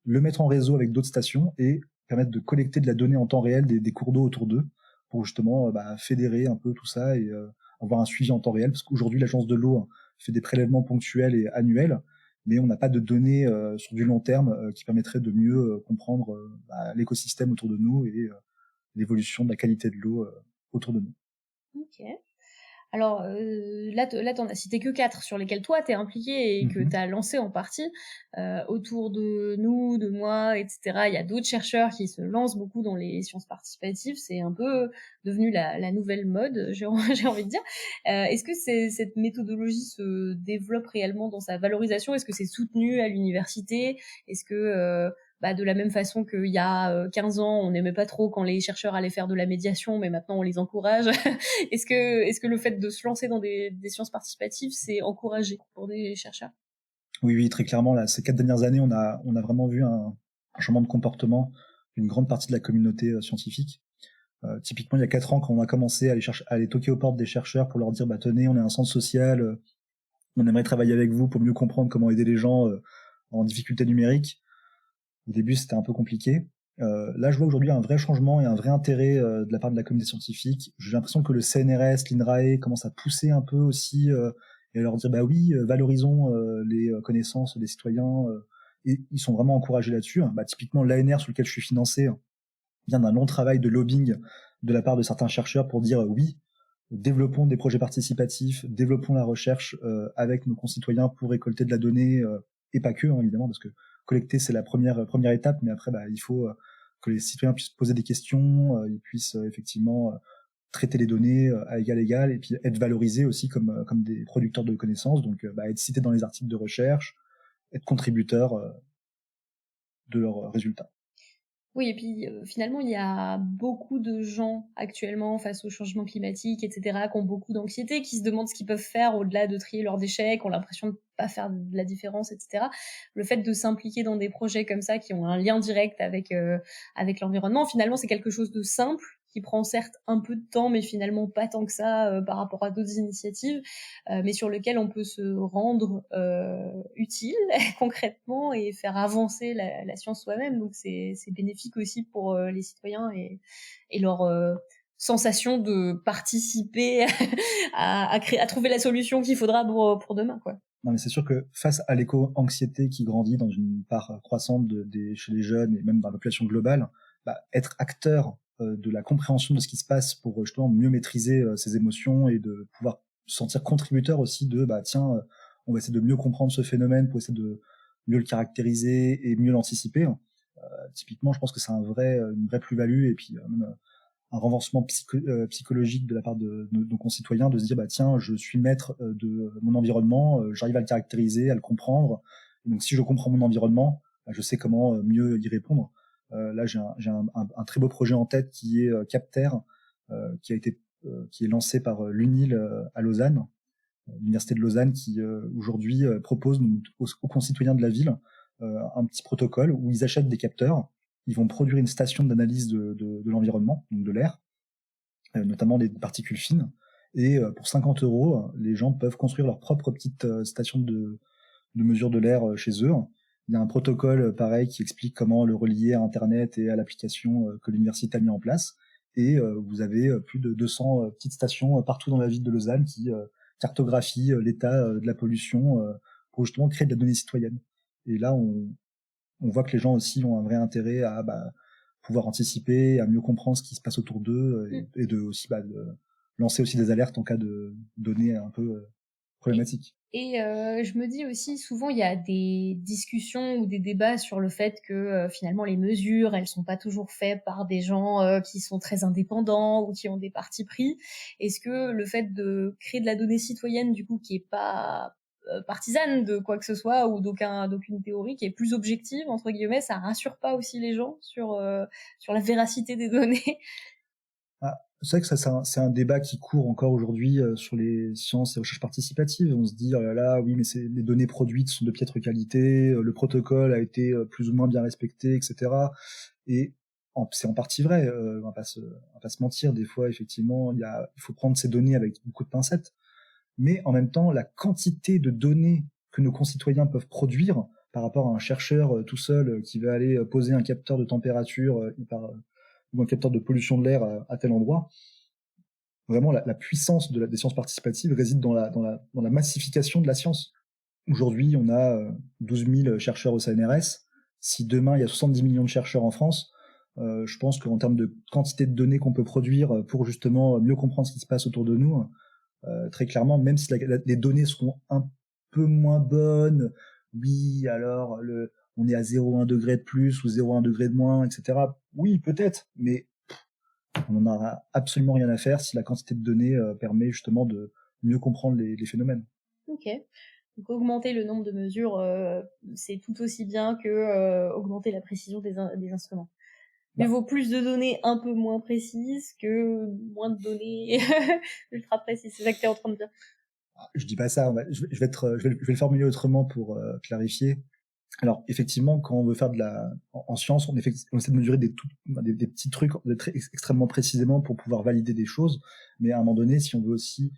le mettre en réseau avec d'autres stations et permettre de collecter de la donnée en temps réel des cours d'eau autour d'eux pour justement fédérer un peu tout ça et avoir un suivi en temps réel, parce qu'aujourd'hui l'agence de l'eau fait des prélèvements ponctuels et annuels, mais on n'a pas de données sur du long terme qui permettraient de mieux comprendre l'écosystème autour de nous et l'évolution de la qualité de l'eau autour de nous. Ok. Alors là, t'en as cité que 4 sur lesquels toi t'es impliqué et que t'as lancé en partie. Autour de nous, de moi, etc. Il y a d'autres chercheurs qui se lancent beaucoup dans les sciences participatives. C'est un peu devenu la nouvelle mode, j'ai envie de dire. Est-ce que cette méthodologie se développe réellement dans sa valorisation? Est-ce que c'est soutenu à l'université? Est-ce que de la même façon qu'il y a 15 ans, on n'aimait pas trop quand les chercheurs allaient faire de la médiation, mais maintenant on les encourage. Est-ce que le fait de se lancer dans des sciences participatives, c'est encouragé pour des chercheurs? Oui, très clairement. Là, ces 4 dernières années, on a vraiment vu un changement de comportement d'une grande partie de la communauté scientifique. Typiquement, il y a 4 ans, quand on a commencé à aller toquer aux portes des chercheurs pour leur dire tenez, on est un centre social, on aimerait travailler avec vous pour mieux comprendre comment aider les gens en difficulté numérique. Au début, c'était un peu compliqué. Là, je vois aujourd'hui un vrai changement et un vrai intérêt de la part de la communauté scientifique. J'ai l'impression que le CNRS, l'INRAE commence à pousser un peu aussi et à leur dire oui, valorisons les connaissances des citoyens. Et ils sont vraiment encouragés là-dessus. Typiquement, l'ANR sur lequel je suis financé vient d'un long travail de lobbying de la part de certains chercheurs pour dire oui, développons des projets participatifs, développons la recherche avec nos concitoyens pour récolter de la donnée et pas que, évidemment, parce que collecter c'est la première étape, mais après il faut que les citoyens puissent poser des questions, ils puissent effectivement traiter les données à égal et puis être valorisés aussi comme des producteurs de connaissances, donc être cités dans les articles de recherche, être contributeurs de leurs résultats. Oui, et puis finalement, il y a beaucoup de gens actuellement face au changement climatique, etc., qui ont beaucoup d'anxiété, qui se demandent ce qu'ils peuvent faire au-delà de trier leurs déchets, qui ont l'impression de pas faire de la différence, etc. Le fait de s'impliquer dans des projets comme ça, qui ont un lien direct avec l'environnement, finalement, c'est quelque chose de simple, qui prend certes un peu de temps, mais finalement pas tant que ça par rapport à d'autres initiatives, mais sur lequel on peut se rendre utile concrètement et faire avancer la science soi-même. Donc c'est bénéfique aussi pour les citoyens et leur sensation de participer à trouver la solution qu'il faudra pour demain, quoi. Non, mais c'est sûr que face à l'éco-anxiété qui grandit dans une part croissante chez les jeunes et même dans la population globale, être acteur de la compréhension de ce qui se passe pour justement mieux maîtriser ses émotions et de pouvoir se sentir contributeur aussi on va essayer de mieux comprendre ce phénomène pour essayer de mieux le caractériser et mieux l'anticiper. Typiquement, je pense que c'est une vraie plus-value et puis un renforcement psychologique de la part de nos concitoyens, de se dire je suis maître de mon environnement, j'arrive à le caractériser, à le comprendre. Et donc si je comprends mon environnement, je sais comment mieux y répondre. Là j'ai un très beau projet en tête qui est Capterre, qui est lancé par l'UNIL à Lausanne, l'université de Lausanne, qui aujourd'hui propose aux concitoyens de la ville un petit protocole où ils achètent des capteurs. Ils vont produire une station d'analyse de l'environnement, donc de l'air, notamment des particules fines. Et pour 50 €, les gens peuvent construire leur propre petite station de mesure de l'air chez eux. Il y a un protocole pareil qui explique comment le relier à Internet et à l'application que l'université a mis en place. Et vous avez plus de 200 petites stations partout dans la ville de Lausanne qui cartographient l'état de la pollution pour justement créer de la donnée citoyenne. Et là, on voit que les gens aussi ont un vrai intérêt à pouvoir anticiper, à mieux comprendre ce qui se passe autour d'eux et de aussi de lancer aussi des alertes en cas de données un peu problématiques. Et je me dis aussi, souvent, il y a des discussions ou des débats sur le fait que finalement, les mesures, elles sont pas toujours faites par des gens qui sont très indépendants ou qui ont des partis pris. Est-ce que le fait de créer de la donnée citoyenne, du coup, qui est pas partisane de quoi que ce soit ou d'aucune théorie, qui est plus objective, entre guillemets, ça rassure pas aussi les gens sur la véracité des données? C'est vrai que ça, c'est un débat qui court encore aujourd'hui sur les sciences et recherches participatives. On se dit, oh là là, oui, mais les données produites sont de piètre qualité, le protocole a été plus ou moins bien respecté, etc. Et c'est en partie vrai, on va pas se mentir. Des fois, effectivement, il faut prendre ces données avec beaucoup de pincettes. Mais en même temps, la quantité de données que nos concitoyens peuvent produire par rapport à un chercheur tout seul qui va aller poser un capteur de température ou un capteur de pollution de l'air à tel endroit, vraiment la puissance des sciences participatives réside dans la massification de la science. Aujourd'hui, on a 12 000 chercheurs au CNRS. Si demain, il y a 70 millions de chercheurs en France, je pense qu'en termes de quantité de données qu'on peut produire pour justement mieux comprendre ce qui se passe autour de nous, très clairement, même si les données seront un peu moins bonnes, oui, alors on est à 0,1 degré de plus ou 0,1 degré de moins, etc. Oui, peut-être, mais on n'en a absolument rien à faire si la quantité de données permet justement de mieux comprendre les phénomènes. Ok. Donc augmenter le nombre de mesures, c'est tout aussi bien que augmenter la précision des instruments. Mais vaut plus de données un peu moins précises que moins de données ultra précises. C'est ça que tu es en train de dire. Je dis pas ça. Je vais le formuler autrement pour clarifier. Alors effectivement, quand on veut faire en science, on essaie de mesurer des petits trucs extrêmement précisément pour pouvoir valider des choses. Mais à un moment donné, si on veut aussi,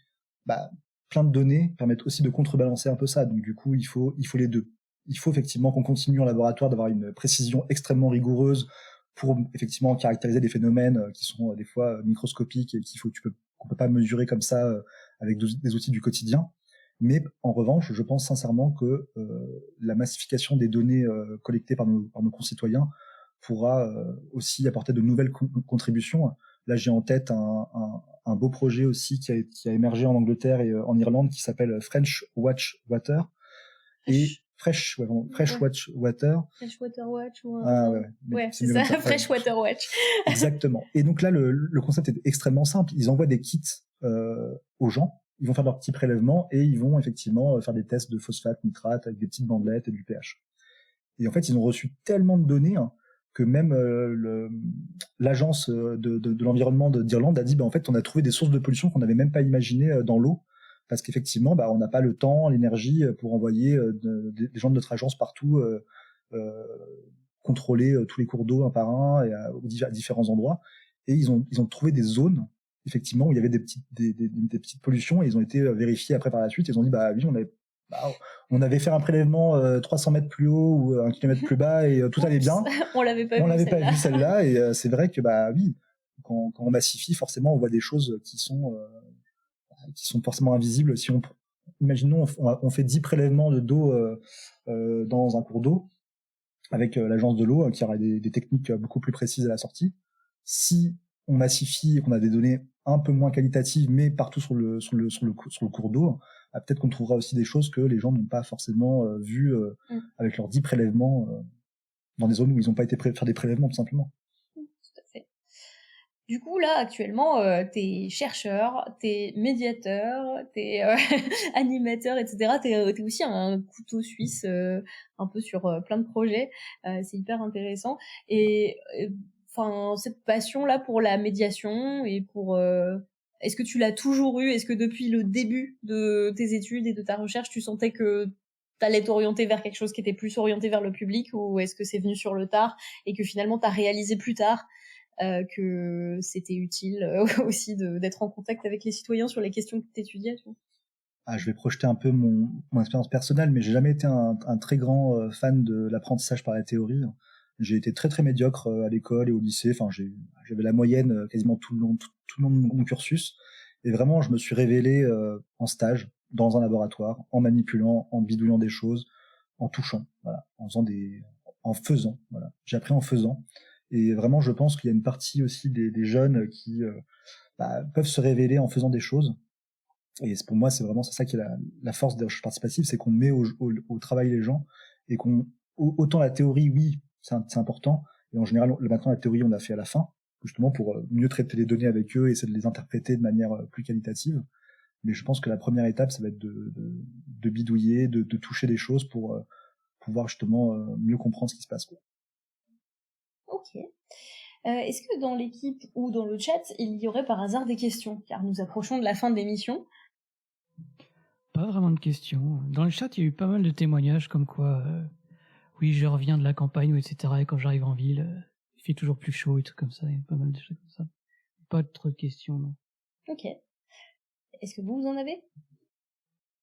plein de données permettent aussi de contrebalancer un peu ça. Donc du coup, il faut les deux. Il faut effectivement qu'on continue en laboratoire d'avoir une précision extrêmement rigoureuse pour effectivement caractériser des phénomènes qui sont des fois microscopiques et qu'on peut pas mesurer comme ça avec des outils du quotidien. Mais en revanche, je pense sincèrement que la massification des données collectées par nos concitoyens pourra aussi apporter de nouvelles contributions. Là, j'ai en tête un beau projet aussi qui a émergé en Angleterre et en Irlande qui s'appelle French Watch Water. Fresh Watch Water. Fresh Water Watch ou ouais, c'est ça, Fresh Water Watch. Exactement. Et donc là, le concept est extrêmement simple. Ils envoient des kits aux gens. Ils vont faire leurs petits prélèvements et ils vont effectivement faire des tests de phosphate, nitrate avec des petites bandelettes et du pH. Et en fait, ils ont reçu tellement de données que même l'agence de l'environnement d'Irlande a dit, en fait, on a trouvé des sources de pollution qu'on n'avait même pas imaginées dans l'eau, parce qu'effectivement, on n'a pas le temps, l'énergie pour envoyer des gens de notre agence partout contrôler tous les cours d'eau un par un et à différents endroits. Et ils ont trouvé des zones effectivement où il y avait des petites pollutions et ils ont été vérifiés après par la suite. Ils ont dit oui, on avait fait un prélèvement 300 mètres plus haut ou 1 kilomètre plus bas et tout allait bien. On l'avait pas vu celle-là et c'est vrai que oui, quand on massifie, forcément on voit des choses qui sont forcément invisibles. Si imaginons on fait 10 prélèvements d'eau dans un cours d'eau avec l'agence de l'eau qui aura des techniques beaucoup plus précises à la sortie. Si on massifie et qu'on a des données un peu moins qualitatives, mais partout sur le cours d'eau, peut-être qu'on trouvera aussi des choses que les gens n'ont pas forcément vues avec leurs 10 prélèvements dans des zones où ils n'ont pas été faire des prélèvements, tout simplement. Tout à fait. Du coup, là, actuellement, t'es chercheur, t'es médiateur, t'es animateur, etc. T'es aussi un couteau suisse un peu sur plein de projets. C'est hyper intéressant. Et cette passion-là pour la médiation et pour... Est-ce que tu l'as toujours eu? Est-ce que depuis le début de tes études et de ta recherche, tu sentais que t'allais t'orienter vers quelque chose qui était plus orienté vers le public, ou est-ce que c'est venu sur le tard et que finalement t'as réalisé plus tard que c'était utile aussi d'être en contact avec les citoyens sur les questions que tu étudiais? Je vais projeter un peu mon expérience personnelle, mais j'ai jamais été un très grand fan de l'apprentissage par la théorie. J'ai été très très médiocre à l'école et au lycée. Enfin, j'avais la moyenne quasiment tout le long de mon cursus. Et vraiment, je me suis révélé en stage, dans un laboratoire, en manipulant, en bidouillant des choses, en touchant, voilà, en faisant. Voilà. J'ai appris en faisant. Et vraiment, je pense qu'il y a une partie aussi des jeunes qui peuvent se révéler en faisant des choses. Et pour moi, c'est vraiment ça qui est la force des recherches participatives, c'est qu'on met au travail les gens et autant la théorie, oui, c'est important. Et en général, maintenant, la théorie, on l'a fait à la fin, justement pour mieux traiter les données avec eux et essayer de les interpréter de manière plus qualitative. Mais je pense que la première étape, ça va être de bidouiller, de toucher des choses pour pouvoir justement mieux comprendre ce qui se passe, quoi. Ok. Est-ce que dans l'équipe ou dans le chat, il y aurait par hasard des questions? Car nous approchons de la fin de l'émission. Pas vraiment de questions. Dans le chat, il y a eu pas mal de témoignages comme quoi, oui, je reviens de la campagne, etc. Et quand j'arrive en ville, il fait toujours plus chaud et tout comme ça. Il y a pas mal de choses comme ça. Pas trop de questions, non. Ok. Est-ce que vous en avez?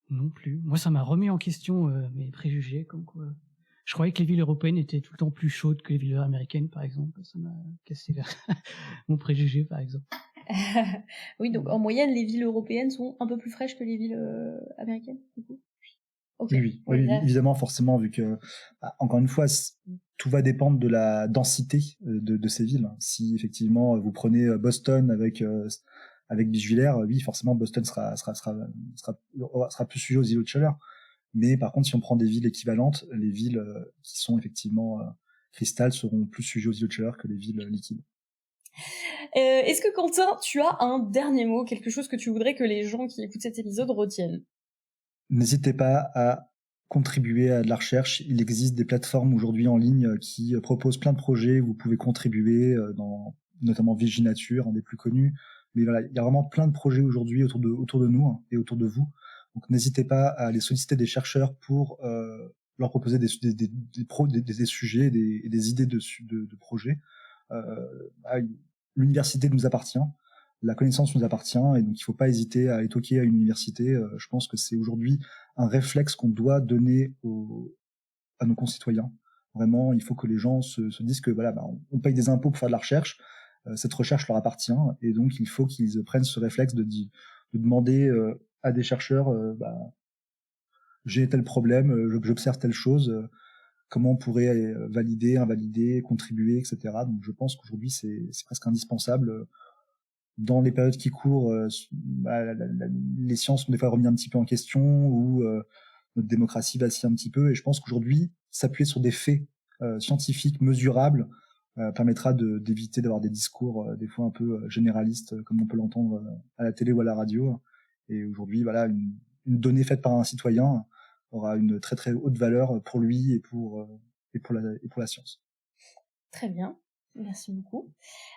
Non plus. Moi, ça m'a remis en question mes préjugés, comme quoi. Je croyais que les villes européennes étaient tout le temps plus chaudes que les villes américaines, par exemple. Ça m'a cassé mon préjugé, par exemple. Oui, donc en moyenne, les villes européennes sont un peu plus fraîches que les villes américaines, du coup. Okay. Oui, évidemment, forcément, vu que, encore une fois, tout va dépendre de la densité de ces villes. Si effectivement vous prenez Boston avec Bichevillers, oui, forcément Boston sera plus sujet aux îlots de chaleur. Mais par contre, si on prend des villes équivalentes, les villes qui sont effectivement cristal seront plus sujets aux îlots de chaleur que les villes liquides. Est-ce que Quentin, tu as un dernier mot, quelque chose que tu voudrais que les gens qui écoutent cet épisode retiennent? N'hésitez pas à contribuer à de la recherche. Il existe des plateformes aujourd'hui en ligne qui proposent plein de projets où vous pouvez contribuer, dans notamment Viginature, un des plus connus. Mais voilà, il y a vraiment plein de projets aujourd'hui autour de nous et autour de vous. Donc n'hésitez pas à aller solliciter des chercheurs pour leur proposer des sujets et des idées de projets. L'université nous appartient. La connaissance nous appartient et donc il ne faut pas hésiter à aller toquer à une université. Je pense que c'est aujourd'hui un réflexe qu'on doit donner à nos concitoyens. Vraiment, il faut que les gens se disent que voilà, on paye des impôts pour faire de la recherche. Cette recherche leur appartient et donc il faut qu'ils prennent ce réflexe de demander à des chercheurs j'ai tel problème, j'observe telle chose, comment on pourrait valider, invalider, contribuer, etc. Donc je pense qu'aujourd'hui c'est presque indispensable. Dans les périodes qui courent, les sciences sont des fois remises un petit peu en question ou notre démocratie vacille un petit peu. Et je pense qu'aujourd'hui, s'appuyer sur des faits scientifiques mesurables permettra d'éviter d'avoir des discours des fois un peu généralistes comme on peut l'entendre à la télé ou à la radio. Et aujourd'hui, voilà, une donnée faite par un citoyen aura une très très haute valeur pour lui et pour la science. Très bien. Merci beaucoup.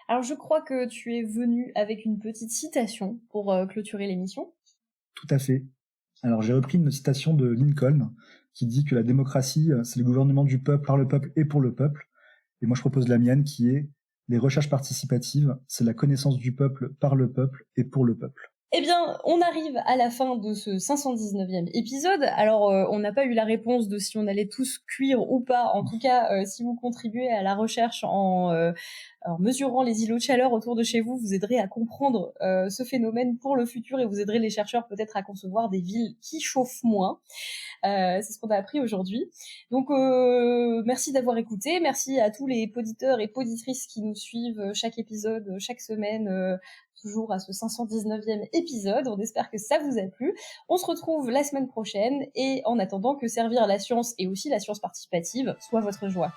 Alors, je crois que tu es venu avec une petite citation pour clôturer l'émission. Tout à fait. Alors, j'ai repris une citation de Lincoln qui dit que la démocratie, c'est le gouvernement du peuple, par le peuple et pour le peuple. Et moi, je propose la mienne qui est les recherches participatives, c'est la connaissance du peuple, par le peuple et pour le peuple. Eh bien, on arrive à la fin de ce 519e épisode. Alors, on n'a pas eu la réponse de si on allait tous cuire ou pas. En tout cas, si vous contribuez à la recherche en mesurant les îlots de chaleur autour de chez vous, vous aiderez à comprendre ce phénomène pour le futur et vous aiderez les chercheurs peut-être à concevoir des villes qui chauffent moins. C'est ce qu'on a appris aujourd'hui. Donc, merci d'avoir écouté. Merci à tous les poditeurs et poditrices qui nous suivent chaque épisode, chaque semaine, toujours à ce 519e épisode. On espère que ça vous a plu. On se retrouve la semaine prochaine et en attendant que servir la science et aussi la science participative soit votre joie.